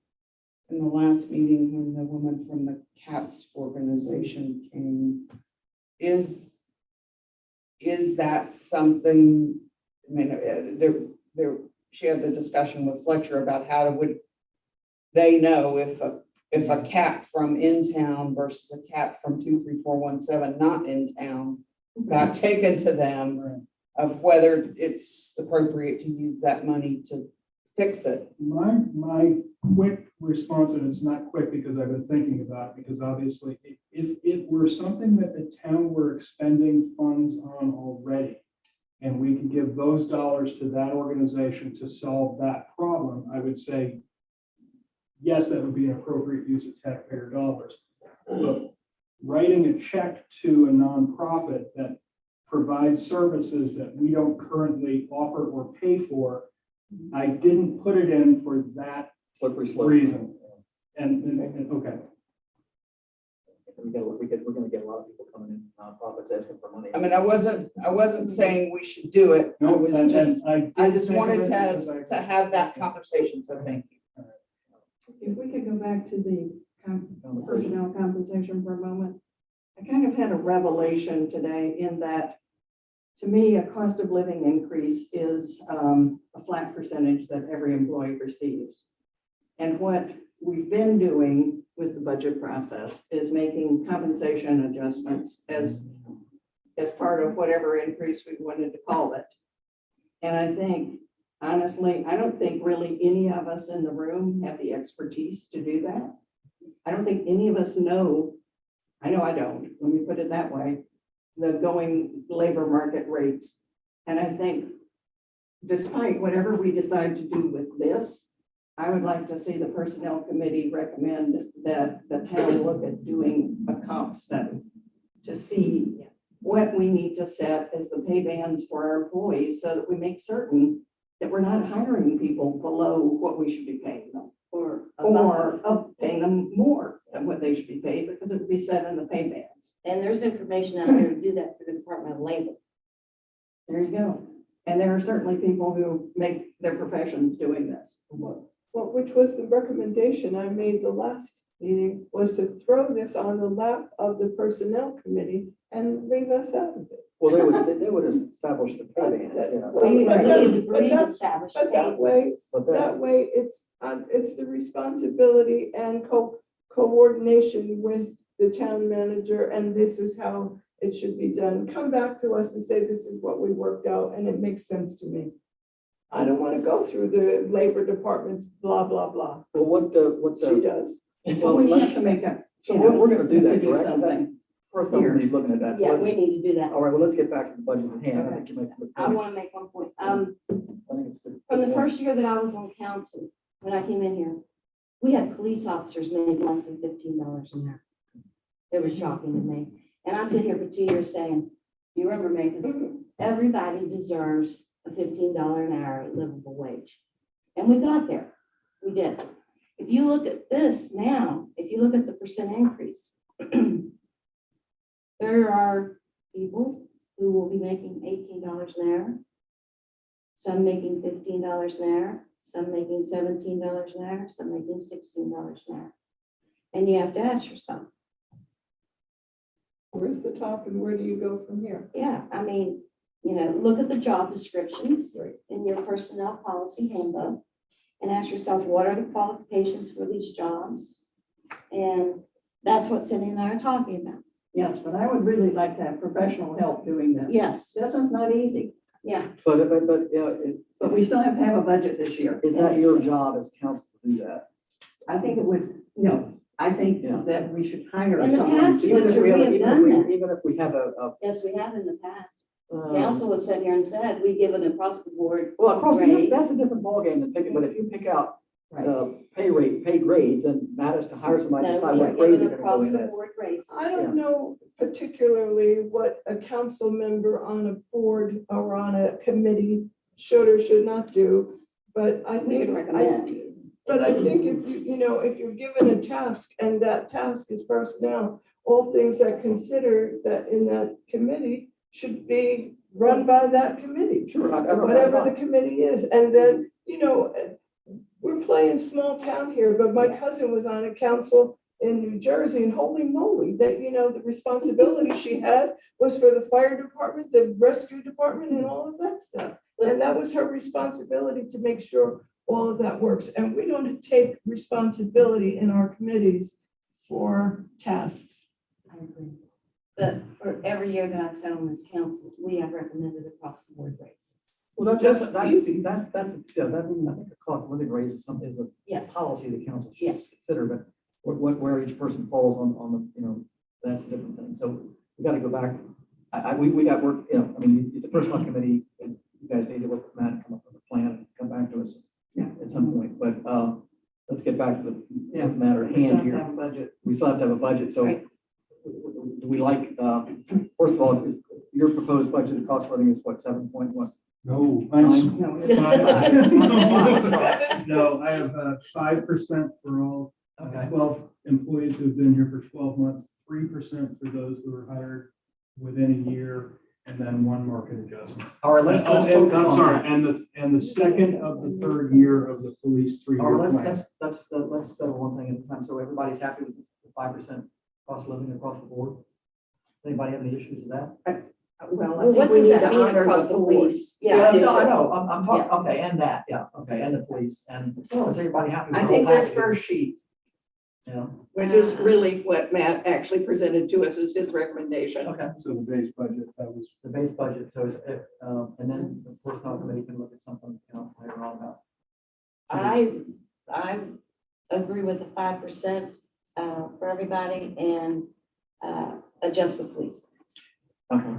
Speaker 4: last meeting when the woman from the CATS organization came, is that something mean, she had the discussion with Fletcher about how would they know if a cat from in town versus a cat from 23417 not in town got taken to them, of whether it's appropriate to use that money to fix it.
Speaker 5: My quick response, and it's not quick because I've been thinking about it, because obviously if it were something that the town were expending funds on already, and we could give those dollars to that organization to solve that problem, I would say, yes, that would be an appropriate use of taxpayer dollars. But writing a check to a nonprofit that provides services that we don't currently offer or pay for, I didn't put it in for that
Speaker 1: Slippery slope.
Speaker 5: reason. And okay.
Speaker 1: We're gonna get a lot of people coming in, nonprofits asking for money.
Speaker 4: I mean, I wasn't saying we should do it. I
Speaker 5: No,
Speaker 4: was
Speaker 5: and
Speaker 4: just, I
Speaker 5: did
Speaker 4: just
Speaker 5: think of
Speaker 4: wanted
Speaker 5: it because
Speaker 4: to have that conversation, so thank you.
Speaker 6: If we could go back to the personnel compensation for a moment. I kind of had a revelation today in that, to me, a cost of living increase is a flat percentage that every employee receives. And what we've been doing with the budget process is making compensation adjustments as part of whatever increase we wanted to call it. And I think, honestly, I don't think really any of us in the room have the expertise to do that. I don't think any of us know, I know I don't, let me put it that way, the going labor market rates. And I think despite whatever we decide to do with this, I would like to see the personnel committee recommend that the town look at doing a comp study to see what we need to set as the pay bands for our employees so that we make certain that we're not hiring people below what we should be paying them or paying them more than what they should be paid, because it would be set in the pay bands.
Speaker 3: And there's information out there to do that for the Department of Labor.
Speaker 6: There you go. And there are certainly people who make their professions doing this.
Speaker 7: Well, which was the recommendation I made the last meeting, was to throw this on the lap of the personnel committee and leave us out of it.
Speaker 1: Well, they would establish the pay bands, you know.
Speaker 3: We
Speaker 7: But
Speaker 3: need to
Speaker 7: but that's-
Speaker 3: establish
Speaker 7: But that way,
Speaker 1: But
Speaker 7: that way, it's the responsibility and coordination with the town manager, and this is how it should be done. Come back to us and say, this is what we worked out, and it makes sense to me. I don't want to go through the labor department's blah, blah, blah.
Speaker 1: Well, what
Speaker 7: She does.
Speaker 6: So we have to make a.
Speaker 1: so we're gonna do that,
Speaker 6: do
Speaker 1: correct?
Speaker 6: something.
Speaker 1: Personnel committee's looking at that. So
Speaker 3: Yeah,
Speaker 1: let's-
Speaker 3: we need to do that.
Speaker 1: All right, well, let's get back to the budget at hand. I think you make a good
Speaker 3: I
Speaker 1: point.
Speaker 3: want to make one point.
Speaker 1: I think it's good.
Speaker 3: From the first year that I was on council, when I came in here, we had police officers making less than $15 an hour. It was shocking to me. And I sit here for 2 years saying, you remember me, everybody deserves a $15 an hour livable wage. And we got there. We did. If you look at this now, if you look at the percent increase, there are people who will be making $18 an hour, some making $15 an hour, some making $17 an hour, some making $16 an hour. And you have to ask yourself,
Speaker 7: Where's the top and where do you go from here?
Speaker 3: yeah, I mean, you know, look at the job descriptions
Speaker 7: Right.
Speaker 3: in your personnel policy handbook and ask yourself, what are the qualifications for these jobs? And that's what Cindy and I are talking about.
Speaker 6: Yes, but I would really like to have professional help doing this.
Speaker 3: Yes,
Speaker 6: This is not easy,
Speaker 3: yeah.
Speaker 1: But, yeah,
Speaker 6: but we still have to have a budget this year.
Speaker 1: is that your job as council to do that?
Speaker 6: I think it would, I think
Speaker 1: Yeah.
Speaker 6: that we should hire
Speaker 3: In the
Speaker 6: someone.
Speaker 3: past,
Speaker 6: to-
Speaker 1: Even if we have,
Speaker 3: we have done that.
Speaker 1: even if we have
Speaker 3: Yes, we have in the past.
Speaker 1: a.
Speaker 3: Council has sat here and said, we give it across the board.
Speaker 1: Well, across,
Speaker 3: raise.
Speaker 1: that's a different ballgame than picking, but if you pick out,
Speaker 6: Right.
Speaker 1: pay grades and matters to hire somebody,
Speaker 3: No,
Speaker 1: decide
Speaker 3: we are
Speaker 1: what grade
Speaker 3: giving
Speaker 1: they're gonna go
Speaker 3: across
Speaker 1: in
Speaker 3: the
Speaker 1: as.
Speaker 3: board raises.
Speaker 7: I don't know particularly what a council member on a board or on a committee should or should not do, but I
Speaker 3: We
Speaker 7: think,
Speaker 3: would recommend.
Speaker 7: but I think if if you're given a task and that task is personnel, all things that consider that in that committee should be run by that committee.
Speaker 1: Sure, I don't know.
Speaker 7: Whatever the committee is, and then, we're playing small town here, but my cousin was on a council in New Jersey, and holy moly, that, you know, the responsibility she had was for the fire department, the rescue department, and all of that stuff. And that was her responsibility to make sure all of that works. And we don't take responsibility in our committees for tasks.
Speaker 3: I agree. But for every year that I've sat on this council, we have recommended across the board raises.
Speaker 1: Well,
Speaker 7: Just easy.
Speaker 1: that's, yeah, that, I think the cost of living raise is something, is a
Speaker 3: Yes.
Speaker 1: policy the council should
Speaker 3: Yes.
Speaker 1: consider, but where each person falls on the, you know, that's a different thing. So we gotta go back. We got work, you know, I mean, the personnel committee, and you guys need to work with Matt and come up with a plan and come back to us at some point, but, let's get back to the matter at
Speaker 6: We still
Speaker 1: hand
Speaker 6: have to
Speaker 1: here.
Speaker 6: have a budget.
Speaker 1: We still have to have a budget, so
Speaker 3: Right.
Speaker 1: do we like, first of all, is your proposed budget, the cost of living is what, 7.1?
Speaker 5: No.
Speaker 1: Nine?
Speaker 6: No, it's
Speaker 5: No, I have 5% for all
Speaker 1: Okay.
Speaker 5: 12 employees who've been here for 12 months, 3% for those who were hired within a year, and then one market adjustment.
Speaker 1: All right, let's
Speaker 5: Oh, and-
Speaker 1: focus
Speaker 5: I'm
Speaker 1: on
Speaker 5: sorry,
Speaker 1: that.
Speaker 5: and the second of the third year of the police
Speaker 1: All right,
Speaker 5: three-year plan.
Speaker 1: let's settle one thing at a time, so everybody's happy with the 5% cost of living across the board? Anybody have any issues with that?
Speaker 6: Well, I
Speaker 3: Well,
Speaker 6: think
Speaker 3: what
Speaker 6: we
Speaker 3: does
Speaker 6: need
Speaker 3: that
Speaker 6: to
Speaker 3: mean
Speaker 6: honor
Speaker 3: across
Speaker 6: the
Speaker 3: the board?
Speaker 6: police.
Speaker 1: Yeah,
Speaker 6: do
Speaker 1: no, I
Speaker 6: too.
Speaker 1: know, I'm talking, okay, and that, yeah, okay, and the police, and, is everybody happy with the
Speaker 6: I
Speaker 1: whole
Speaker 6: think this
Speaker 1: package?
Speaker 6: first sheet,
Speaker 1: Yeah,
Speaker 6: which is really what Matt actually presented to us as his recommendation.
Speaker 1: okay,
Speaker 5: So the base budget, that was,
Speaker 1: the base budget, so is, and then the personnel committee can look at something, you know, later on about.
Speaker 3: I agree with the 5% for everybody and adjust the police.
Speaker 1: Okay.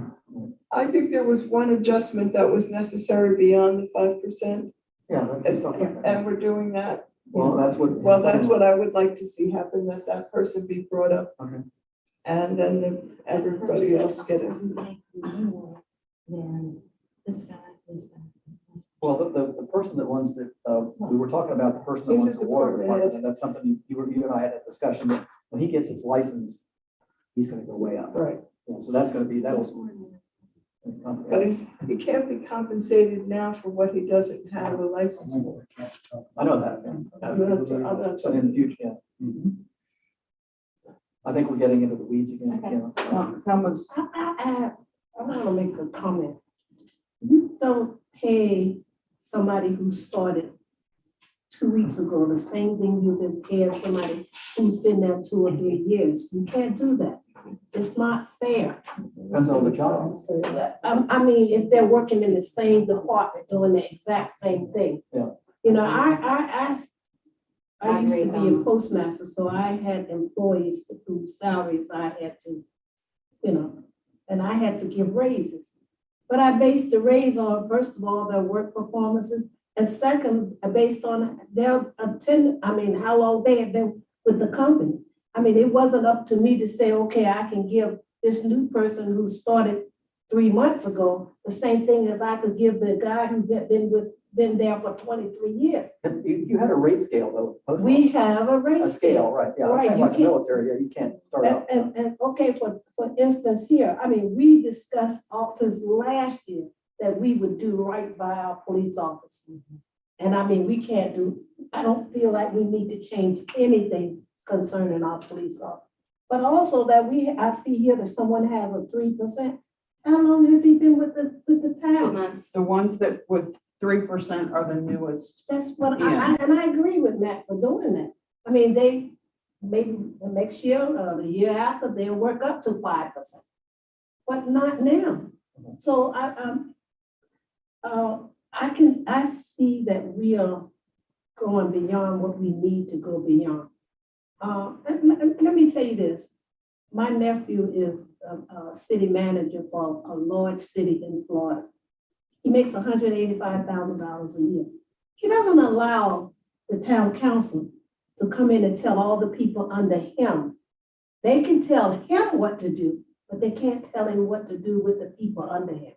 Speaker 7: I think there was one adjustment that was necessary beyond the 5%,
Speaker 1: Yeah, let's talk about that.
Speaker 7: and we're doing that.
Speaker 1: Well, that's what.
Speaker 7: Well, that's what I would like to see happen, that person be brought up.
Speaker 1: Okay.
Speaker 7: And then everybody else get it.
Speaker 3: Then this guy, this guy.
Speaker 1: Well, the person that runs the, we were talking about the person that
Speaker 7: He's
Speaker 1: runs
Speaker 7: a
Speaker 1: the water
Speaker 7: department
Speaker 1: department,
Speaker 7: head.
Speaker 1: and that's something you and I had a discussion, that when he gets his license, he's gonna go way up.
Speaker 7: Right.
Speaker 1: Yeah, so that's gonna be,
Speaker 7: But he can't be compensated now for what he doesn't have a license for.
Speaker 1: I know that.
Speaker 7: I'm not-
Speaker 1: But in the future, yeah. I think we're getting into the weeds again,
Speaker 3: Okay.
Speaker 1: you know.
Speaker 6: Comments?
Speaker 2: I want to make a comment. You don't pay somebody who started 2 weeks ago the same thing you've been paying somebody who's been there 2 or 3 years. You can't do that. It's not fair.
Speaker 1: Depends on the job.
Speaker 2: I mean, if they're working in the same department, doing the exact same thing.
Speaker 1: Yeah.
Speaker 2: You know, I used to be a
Speaker 3: agree.
Speaker 2: postmaster, so I had employees whose salaries I had to, you know, and I had to give raises. But I based the raise on, first of all, their work performances, and second, based on their how long they had been with the company. I mean, it wasn't up to me to say, okay, I can give this new person who started 3 months ago the same thing as I could give the guy who had been there for 23 years.
Speaker 1: You had a rate scale though.
Speaker 2: We have a rate
Speaker 1: A scale, right, yeah, I'm
Speaker 2: Right,
Speaker 1: saying
Speaker 2: you
Speaker 1: like the
Speaker 2: can't-
Speaker 1: military, yeah, you can't start out.
Speaker 2: And okay, for instance here, I mean, we discussed since last year that we would do right by our police officers. And I mean, we can't do, I don't feel like we need to change anything concerning our police officers. But also that I see here that someone has a 3%. How long has he been with the
Speaker 3: 2
Speaker 2: town?
Speaker 3: months.
Speaker 4: The ones that with 3% are the newest.
Speaker 2: That's what,
Speaker 4: Yeah.
Speaker 2: and I agree with Matt for doing that. I mean, they, maybe the next year, or the year after, they'll work up to 5%, but not now. So I see that we are going beyond what we need to go beyond. And let me tell you this, my nephew is a city manager for a large city in Florida. He makes $185,000 a year. He doesn't allow the town council to come in and tell all the people under him. They can tell him what to do, but they can't tell him what to do with the people under him,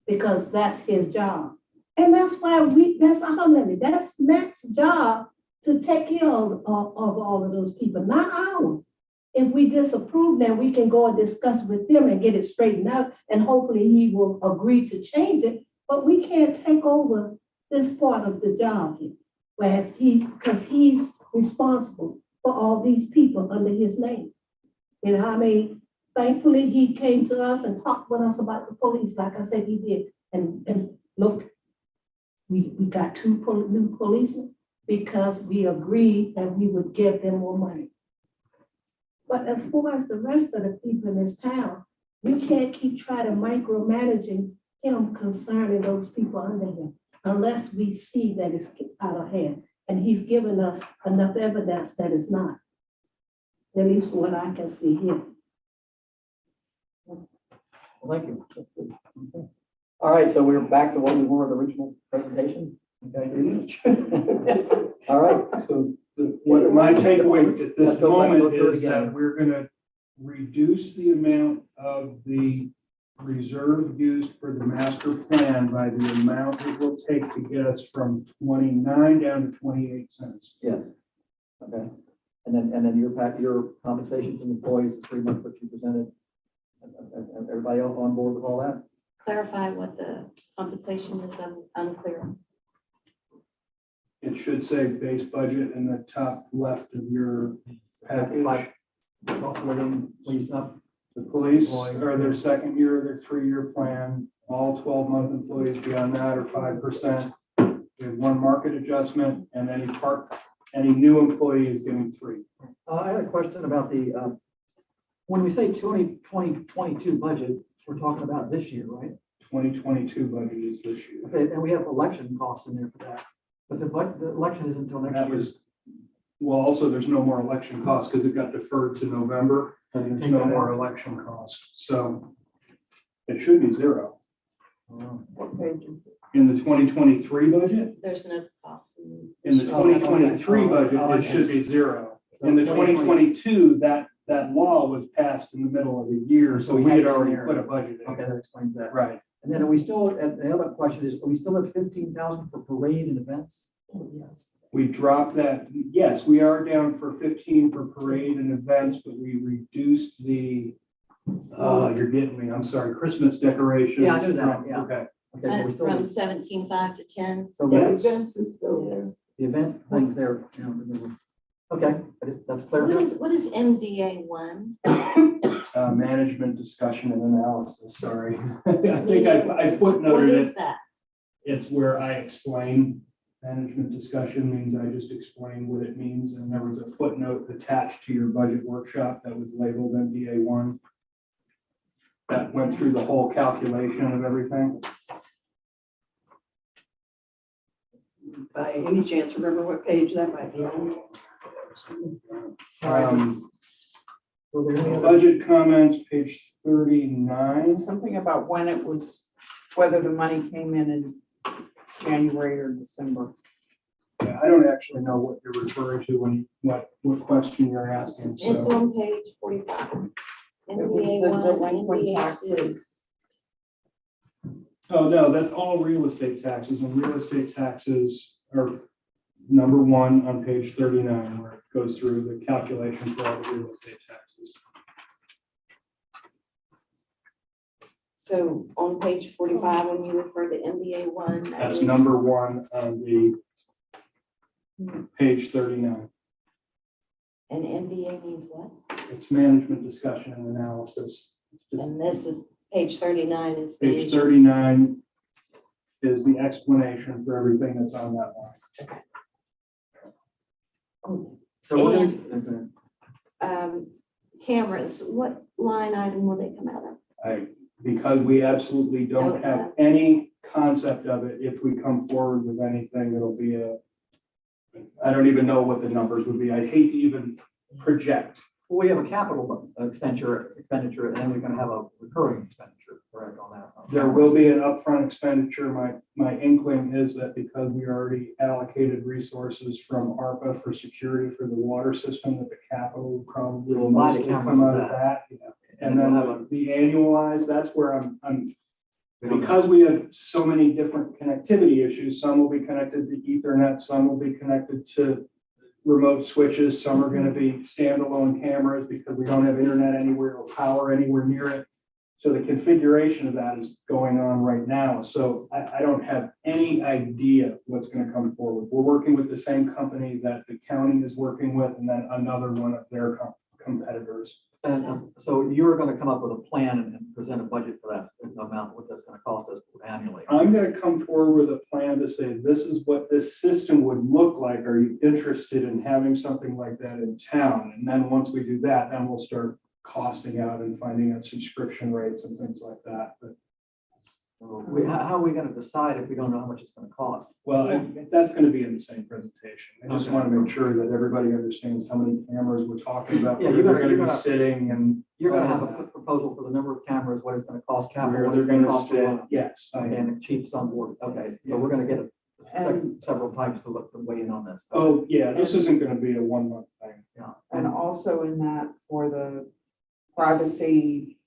Speaker 2: because that's his job. And that's why that's our limit. That's Matt's job to take care of all of those people, not ours. If we disapprove, then we can go and discuss with him and get it straightened out, and hopefully he will agree to change it. But we can't take over this part of the job here, because he's responsible for all these people under his name. You know, I mean, thankfully, he came to us and talked with us about the police, like I said he did. And look, we got two new policemen because we agreed that we would give them more money. But as far as the rest of the people in this town, we can't keep trying to micromanaging him concerning those people under him unless we see that it's out of hand. And he's given us enough evidence that it's not. At least from what I can see here.
Speaker 1: Well, thank you. That's good. Okay. All right, so we're back to what we were in the original presentation. Okay. All right.
Speaker 5: So what my takeaway at this
Speaker 1: Let's go back and go
Speaker 5: moment
Speaker 1: through it
Speaker 5: is that
Speaker 1: again.
Speaker 5: we're gonna reduce the amount of the reserve used for the master plan by the amount it will take to get us from 29 down to 28 cents.
Speaker 1: Yes. Okay. And then your compensation to employees is pretty much what you presented. Everybody else on board with all that?
Speaker 3: Clarify what the compensation is, I'm unclear.
Speaker 5: It should say base budget in the top left of your package.
Speaker 1: Also, living police up.
Speaker 5: The police are their second year, of their 3-year plan. All 12-month employees beyond that are 5%. We have one market adjustment, and any new employee is getting 3.
Speaker 1: I had a question about the, when we say 2022 budget, we're talking about this year, right?
Speaker 5: 2022 budget is this year.
Speaker 1: Okay, and we have election costs in there for that. But the election isn't until next
Speaker 5: That
Speaker 1: year.
Speaker 5: was, well, also, there's no more election costs because it got deferred to November.
Speaker 1: So you
Speaker 5: There's
Speaker 1: take
Speaker 5: no
Speaker 1: that
Speaker 5: more
Speaker 1: out.
Speaker 5: election costs. So it should be 0.
Speaker 4: What page is it?
Speaker 5: In the 2023 budget,
Speaker 3: There's no cost.
Speaker 5: in the 2023 budget, it should be 0. In the 2022, that law was passed in the middle of the year, so we had already put a budget in.
Speaker 1: Okay, that explains that.
Speaker 5: Right.
Speaker 1: And then are we still, and the other question is, are we still at 15,000 for parade and events?
Speaker 2: Yes.
Speaker 5: We dropped that. Yes, we are down for 15 for parade and events, but we reduced the, you're getting me, I'm sorry, Christmas decorations.
Speaker 1: Yeah, I knew that,
Speaker 5: from-
Speaker 1: yeah.
Speaker 5: Okay.
Speaker 1: Okay, so we're still,
Speaker 3: From 17.5 to 10.
Speaker 1: so
Speaker 7: Yeah,
Speaker 1: that's
Speaker 7: events is still there.
Speaker 1: the event things there, you know, okay, that's clear.
Speaker 3: What is MDA 1?
Speaker 5: Management discussion and analysis, sorry. I think I
Speaker 3: What
Speaker 5: footnoted
Speaker 3: is
Speaker 5: it.
Speaker 3: that?
Speaker 5: It's where I explain. Management discussion means I just explain what it means, and there was a footnote attached to your budget workshop that was labeled MDA 1. That went through the whole calculation of everything.
Speaker 6: By any chance, remember what page that might be on?
Speaker 1: So there's any other-
Speaker 5: Budget comments, page 39.
Speaker 4: Something about when it was, whether the money came in January or December.
Speaker 5: Yeah, I don't actually know what you're referring to when, what question you're asking,
Speaker 3: It's
Speaker 5: so.
Speaker 3: on page 45.
Speaker 4: It was
Speaker 3: MDA
Speaker 4: the
Speaker 3: 1,
Speaker 4: delinquent
Speaker 3: MDA 2.
Speaker 4: taxes.
Speaker 5: Oh, no, that's all real estate taxes, and real estate taxes are number 1 on page 39, where it goes through the calculation for all the real estate taxes.
Speaker 3: So on page 45, when you refer to MDA 1. that
Speaker 5: That's
Speaker 3: is-
Speaker 5: number 1 on the page 39.
Speaker 3: And MDA means what?
Speaker 5: It's management discussion and analysis. It's just-
Speaker 3: And this is, page 39 is.
Speaker 5: Page 39 is the explanation for everything that's on that line.
Speaker 1: So we're gonna, okay.
Speaker 3: Cameras, what line item will they come out of?
Speaker 5: Because we absolutely don't have any concept of it, if we come forward with anything, it'll be I don't even know what the numbers would be. I hate to even project.
Speaker 1: Well, we have a capital expenditure, and then we're gonna have a recurring expenditure, correct, on that?
Speaker 5: There will be an upfront expenditure. My inkling is that because we already allocated resources from ARPA for security for the water system, that the capital will probably
Speaker 1: We'll buy the
Speaker 5: mostly
Speaker 1: cameras
Speaker 5: come
Speaker 1: for
Speaker 5: out of that. Yeah. And
Speaker 1: we'll
Speaker 5: then
Speaker 1: have
Speaker 5: the annualized, that's where I'm
Speaker 1: we don't-
Speaker 5: because we have so many different connectivity issues, some will be connected to Ethernet, some will be connected to remote switches, some are going to be standalone cameras because we don't have internet anywhere or power anywhere near it. So the configuration of that is going on right now. So I don't have any idea what's going to come forward. We're working with the same company that the county is working with, and then another one of their competitors.
Speaker 1: And so you're gonna come up with a plan and present a budget for that amount, what that's gonna cost us annually.
Speaker 5: I'm going to come forward with a plan to say, this is what this system would look like. Are you interested in having something like that in town? And then once we do that, then we'll start costing out and finding out subscription rates and things like that. But,
Speaker 1: How are we gonna decide if we don't know how much it's gonna cost?
Speaker 5: well, that's going to be in the same presentation. I just
Speaker 1: Okay.
Speaker 5: want to make sure that everybody understands how many cameras we're talking about,
Speaker 1: Yeah,
Speaker 5: where
Speaker 1: you're
Speaker 5: they're
Speaker 1: gonna-
Speaker 5: going to
Speaker 1: you're
Speaker 5: be
Speaker 1: gonna-
Speaker 5: sitting and.
Speaker 1: You're gonna
Speaker 5: all
Speaker 1: have
Speaker 5: of
Speaker 1: a
Speaker 5: that.
Speaker 1: proposal for the number of cameras, what it's gonna cost capital,
Speaker 5: Where
Speaker 1: what
Speaker 5: they're
Speaker 1: it's gonna
Speaker 5: going to
Speaker 1: cost to
Speaker 5: sit,
Speaker 1: run.
Speaker 5: yes. I am.
Speaker 1: And the chief's on board, okay, so we're gonna get a several times to look, to weigh in on this.
Speaker 5: Oh, yeah, this isn't going to be a 1 month thing.
Speaker 1: Yeah.
Speaker 4: And also in that for the privacy,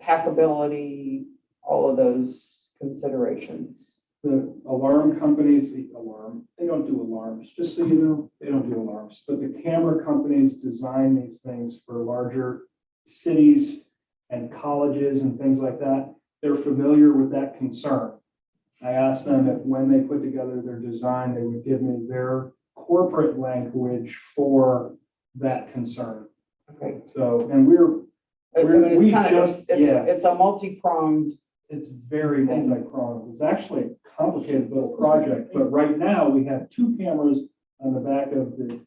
Speaker 4: hackability, all of those considerations.
Speaker 5: The alarm companies, they don't do alarms, just so you know, they don't do alarms. But the camera companies design these things for larger cities and colleges and things like that. They're familiar with that concern. I asked them if when they put together their design, they would give me their corporate language for that concern.
Speaker 4: Okay.
Speaker 5: So, and we're,
Speaker 4: I mean, it's
Speaker 5: we
Speaker 4: kind of,
Speaker 5: just- yeah.
Speaker 4: it's a multi-pronged,
Speaker 5: it's very multi-pronged. It's actually a complicated little project, but right now we have 2 cameras on the back of the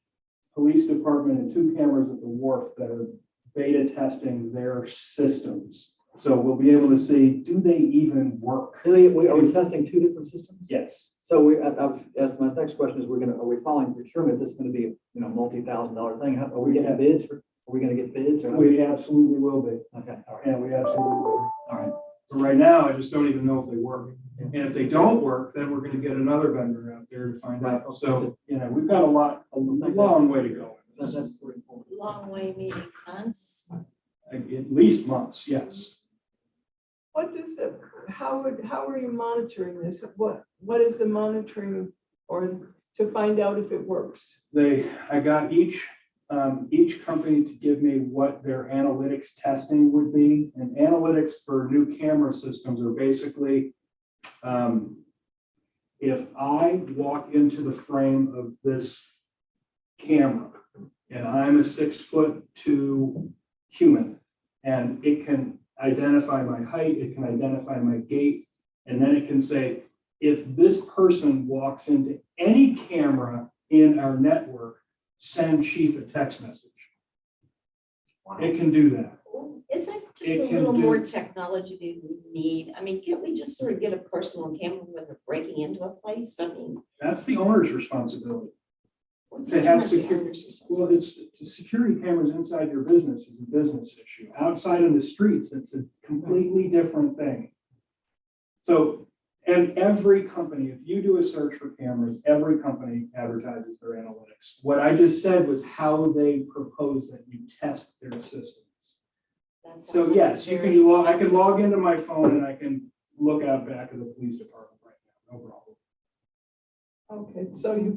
Speaker 5: police department and 2 cameras at the wharf that are beta testing their systems. So we'll be able to see, do they even work?
Speaker 1: Are we testing 2 different systems?
Speaker 5: Yes.
Speaker 1: So as my next question is, are we following procurement? This is gonna be a multi-$1,000 thing. Are we getting bids for, are we gonna get bids or?
Speaker 5: We absolutely will be.
Speaker 1: Okay, all right,
Speaker 5: Yeah, we absolutely will.
Speaker 1: all right.
Speaker 5: But right now, I just don't even know if they work.
Speaker 1: Yeah.
Speaker 5: And if they don't work, then we're gonna get another vendor out there to find
Speaker 1: Right.
Speaker 5: out. So, we've got a long way to go.
Speaker 1: That's pretty cool.
Speaker 3: Long way, meaning months.
Speaker 5: At least months, yes.
Speaker 7: What does how are you monitoring this? What is the monitoring or to find out if it works?
Speaker 5: I got each company to give me what their analytics testing would be. And analytics for new camera systems are basically, if I walk into the frame of this camera and I'm a 6'2" human, and it can identify my height, it can identify my gait, and then it can say, if this person walks into any camera in our network, send chief a text message. It can do that.
Speaker 3: Is that just
Speaker 5: It
Speaker 3: a
Speaker 5: can
Speaker 3: little
Speaker 5: do-
Speaker 3: more technology do we need? I mean, can't we just sort of get a personal camera when they're breaking into a place? I mean.
Speaker 5: That's the owner's responsibility.
Speaker 3: what
Speaker 5: They have
Speaker 3: is the
Speaker 5: security.
Speaker 3: owner's
Speaker 5: Well,
Speaker 3: responsibility?
Speaker 5: the security cameras inside your business is a business issue. Outside in the streets, it's a completely different thing. So, and every company, if you do a search for cameras, every company advertises their analytics. What I just said was how they propose that you test their systems.
Speaker 3: That sounds
Speaker 5: So
Speaker 3: like
Speaker 5: yes,
Speaker 3: it's
Speaker 5: you
Speaker 3: very
Speaker 5: can I can
Speaker 3: expensive.
Speaker 5: log into my phone and I can look out back of the police department right now, no problem.
Speaker 7: Okay, so you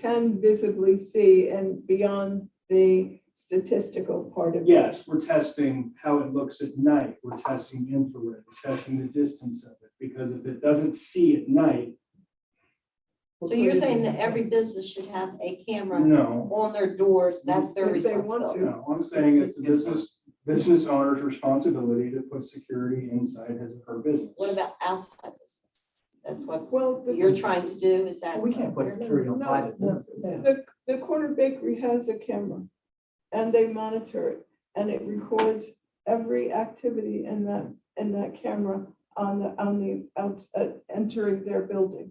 Speaker 7: can visibly see and beyond the statistical part of it.
Speaker 5: Yes, we're testing how it looks at night. We're testing infrared, we're testing the distance of it, because if it doesn't see at night,
Speaker 3: So you're saying that every business should have a camera
Speaker 5: no.
Speaker 3: on their doors, that's their
Speaker 7: If they want
Speaker 3: responsibility?
Speaker 5: No, I'm saying it's a business owner's responsibility to put security inside his or her business.
Speaker 3: What about outside business? That's what
Speaker 7: Well,
Speaker 3: you're trying to do, is that?
Speaker 1: We can't put security on
Speaker 7: No,
Speaker 1: private
Speaker 6: no,
Speaker 1: businesses.
Speaker 7: the corner bakery has a camera and they monitor it and it records every activity in that camera on the entering their building.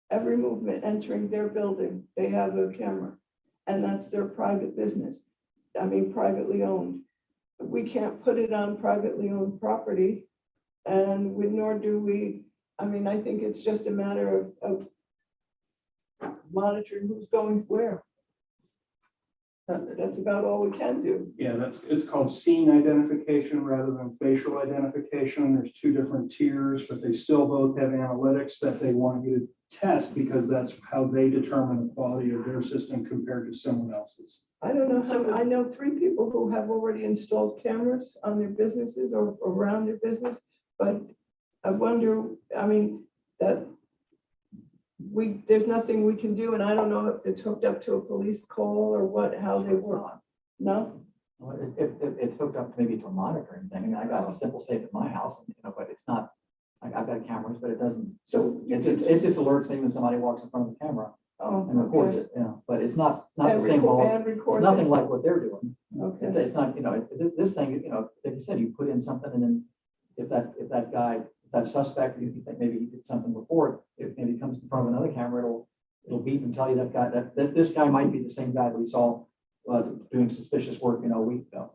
Speaker 7: Every movement entering their building, they have a camera, and that's their private business. I mean, privately owned. We can't put it on privately owned property, and nor do we. I mean, I think it's just a matter of monitoring who's going where. That's about all we can do.
Speaker 5: Yeah, it's called scene identification rather than facial identification. There's 2 different tiers, but they still both have analytics that they want you to test because that's how they determine the quality of their system compared to someone else's.
Speaker 7: I don't know, I know 3 people who have already installed cameras on their businesses or around their business, but I wonder, I mean, that there's nothing we can do, and I don't know if it's hooked up to a police call or what, how they work. No?
Speaker 1: Well, it's hooked up maybe to a monitoring thing. I mean, I got a simple safe at my house, but it's not, I've got cameras, but it doesn't,
Speaker 7: So
Speaker 1: it just alerts me when somebody walks in front of the camera
Speaker 7: Oh,
Speaker 1: and records
Speaker 7: okay.
Speaker 1: it, but it's not the
Speaker 7: And
Speaker 1: same
Speaker 7: record-
Speaker 1: ball.
Speaker 7: and
Speaker 1: It's
Speaker 7: records
Speaker 1: nothing
Speaker 7: it.
Speaker 1: like what they're doing.
Speaker 7: Okay.
Speaker 1: It's not, this thing, like you said, you put in something and then if that guy, that suspect, you think maybe he did something before, if maybe he comes in front of another camera, it'll beep and tell you that guy, that this guy might be the same guy that we saw doing suspicious work, a week ago.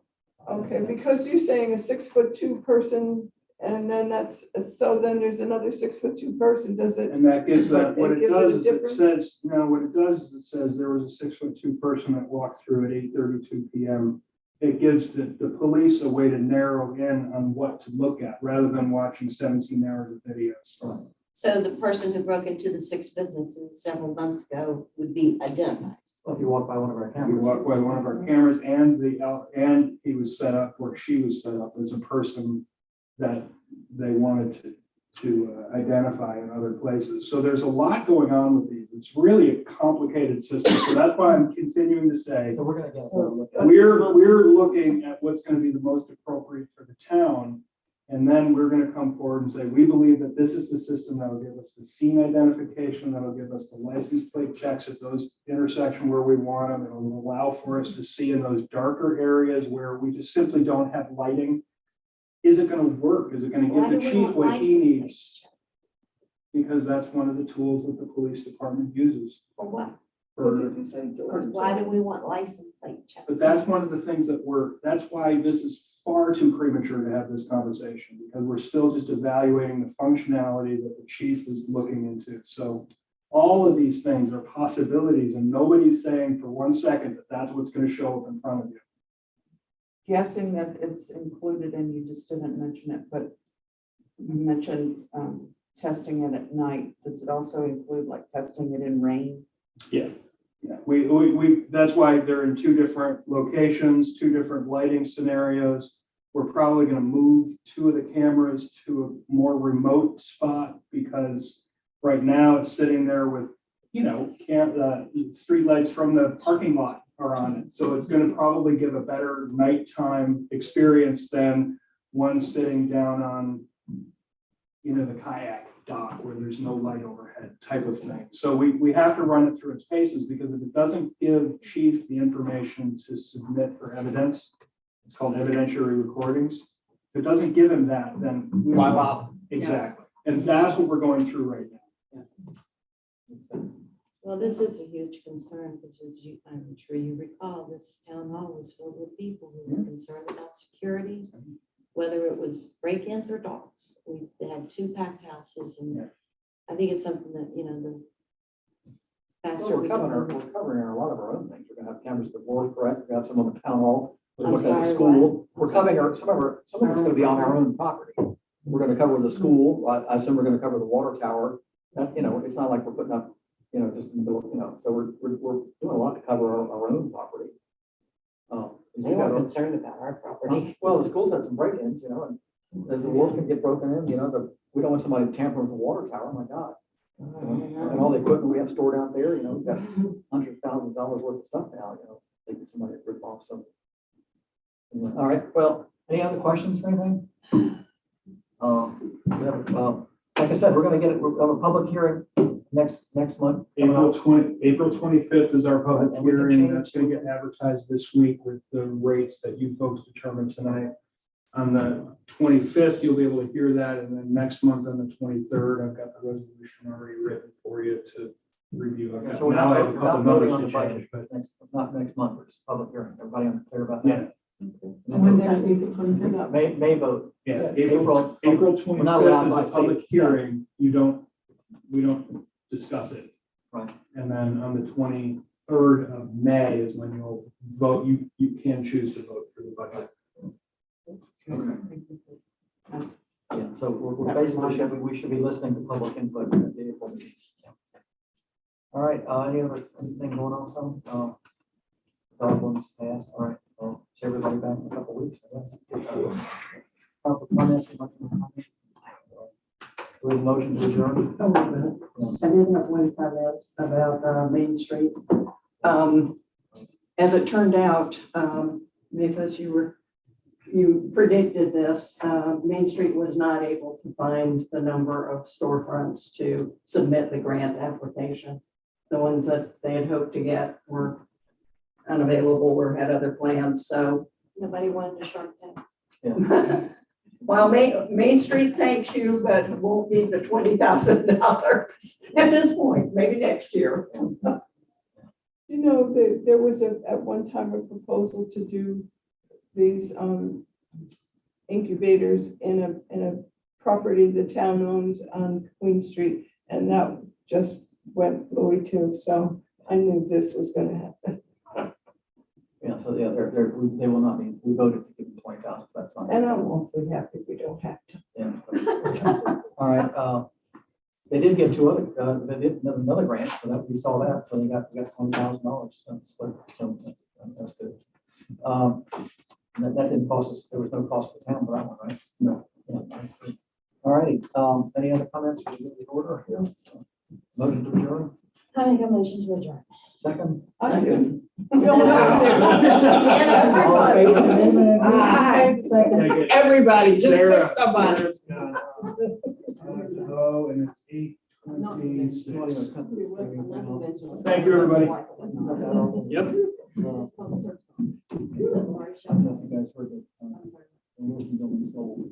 Speaker 7: Okay, because you're saying a 6'2" person, and then so then there's another 6'2" person, does it?
Speaker 5: And that gives that, what
Speaker 7: It
Speaker 5: it
Speaker 7: gives it
Speaker 5: does
Speaker 7: a
Speaker 5: is it
Speaker 7: different-
Speaker 5: says, what it does is it says there was a 6'2" person that walked through at 8:32 PM. It gives the police a way to narrow in on what to look at rather than watching 17 hours of videos.
Speaker 3: So the person who broke into the 6 businesses several months ago would be identified.
Speaker 1: Well, if you walk by one of our
Speaker 5: We
Speaker 1: cameras.
Speaker 5: walked by one of our cameras and he was set up, or she was set up as a person that they wanted to identify in other places. So there's a lot going on with these. It's really a complicated system. So that's why I'm continuing to say,
Speaker 1: So we're gonna get.
Speaker 5: we're looking at what's going to be the most appropriate for the town. And then we're going to come forward and say, we believe that this is the system that will give us the scene identification, that will give us the license plate checks at those intersections where we want them. It will allow for us to see in those darker areas where we just simply don't have lighting. Is it going to work? Is it going to
Speaker 3: Why
Speaker 5: give
Speaker 3: do
Speaker 5: the
Speaker 3: we
Speaker 5: chief
Speaker 3: want
Speaker 5: what he
Speaker 3: license
Speaker 5: needs?
Speaker 3: plates?
Speaker 5: Because that's one of the tools that the police department uses.
Speaker 3: For what?
Speaker 7: What
Speaker 5: For,
Speaker 7: did you say, George?
Speaker 3: Why do we want license plate checks?
Speaker 5: but that's one of the things that's why this is far too premature to have this conversation, because we're still just evaluating the functionality that the chief is looking into. So all of these things are possibilities, and nobody's saying for 1 second that that's what's going to show up in front of you.
Speaker 4: Guessing that it's included and you just didn't mention it, but you mentioned testing it at night. Does it also include like testing it in rain?
Speaker 5: Yeah, we, that's why they're in 2 different locations, 2 different lighting scenarios. We're probably gonna move 2 of the cameras to a more remote spot because right now it's sitting there with, street lights from the parking lot are on it. So it's gonna probably give a better nighttime experience than one sitting down on, the kayak dock where there's no light overhead type of thing. So we have to run it through its paces, because if it doesn't give chief the information to submit for evidence, it's called evidentiary recordings. If it doesn't give him that, then we.
Speaker 1: Why bother?
Speaker 5: Exactly. And that's what we're going through right now.
Speaker 1: Makes sense.
Speaker 3: Well, this is a huge concern, because I'm sure you recall, this town hall was filled with people who were concerned about security, whether it was break-ins or dogs. We had 2 packed houses, and I think it's something that, the
Speaker 1: Well,
Speaker 3: faster
Speaker 1: we're
Speaker 3: we
Speaker 1: covering a lot of our own things. We're gonna have cameras at the board, correct? We're gonna have some on the town hall. We're
Speaker 3: I'm
Speaker 1: looking at the
Speaker 3: sorry,
Speaker 1: school.
Speaker 3: what?
Speaker 1: We're covering some of it's gonna be on our own property. We're gonna cover the school. I assume we're gonna cover the water tower. That, it's not like we're putting up, just in the middle, so we're doing a lot to cover our own property.
Speaker 3: They were concerned about our property.
Speaker 1: Well, the school's had some break-ins, and the wharf can get broken in, we don't want somebody tampering with the water tower, oh my God. And all the equipment we have stored out there, we've got hundreds of thousands of dollars worth of stuff now, they get somebody to rip off, so. Anyway, all right, well, any other questions or anything? Like I said, we're gonna we'll have a public hearing next month.
Speaker 5: April 25th is our public
Speaker 1: And we can
Speaker 5: hearing.
Speaker 1: change-
Speaker 5: That's going to get advertised this week with the rates that you folks determined tonight. On the 25th, you'll be able to hear that. And then next month on the 23rd, I've got the resolution already written for you to review. I've got-
Speaker 1: So we're
Speaker 5: now I have a
Speaker 1: not
Speaker 5: couple
Speaker 1: voting
Speaker 5: notes
Speaker 1: on
Speaker 5: to
Speaker 1: the budget,
Speaker 5: change, but
Speaker 1: not next month, we're just public hearing. Everybody clear about
Speaker 5: yeah,
Speaker 1: that?
Speaker 7: When there's April 25th.
Speaker 1: May vote.
Speaker 5: yeah.
Speaker 1: April.
Speaker 5: April
Speaker 1: We're not allowed
Speaker 5: 25th is
Speaker 1: by
Speaker 5: a
Speaker 1: state.
Speaker 5: public hearing. We don't discuss it.
Speaker 1: Right.
Speaker 5: And then on the 23rd of May is when you'll vote. You can choose to vote for the budget.
Speaker 1: Yeah, so we're basically, we should be listening to public input. At the April meeting. All right, anything going on, some, dog one's passed, all right, well, see everybody back in a couple weeks, I guess. Council comments, with motion to adjourn.
Speaker 6: Oh, wait a minute. I did have one comment about Main Street. As it turned out, because you predicted this, Main Street was not able to find the number of storefronts to submit the grant application. The ones that they had hoped to get were unavailable or had other plans, so.
Speaker 3: Nobody wanted to Shark Tank.
Speaker 1: Yeah.
Speaker 6: Well, Main Street thanks you, but it won't be the $20,000 at this point, maybe next year.
Speaker 7: You know, there was at one time a proposal to do these incubators in a property the town owns on Queen Street, and that just went Louis too, so I knew this was gonna happen.
Speaker 1: Yeah, so yeah, they will not be, we voted to give them 20,000, that's not.
Speaker 7: And I'm awfully happy we don't have to.
Speaker 1: Yeah. All right, they did get two other, they did another grant, so that, we saw that, so they got $20,000, so that's good. That didn't cost us, there was no cost to the town for that one, right? No. Yeah, that's good. All righty, any other comments for the order here? Motion to adjourn,
Speaker 8: I make a motion to adjourn.
Speaker 1: second?
Speaker 7: I do.
Speaker 1: All in favor?
Speaker 8: Second.
Speaker 7: Everybody, just
Speaker 5: Sarah-
Speaker 7: pick somebody.
Speaker 5: Sarah's got, oh, and it's 8:26. Thank you, everybody. Yep.
Speaker 8: It's called Surf Song.
Speaker 1: I don't know if you guys heard that, Wilson building sold.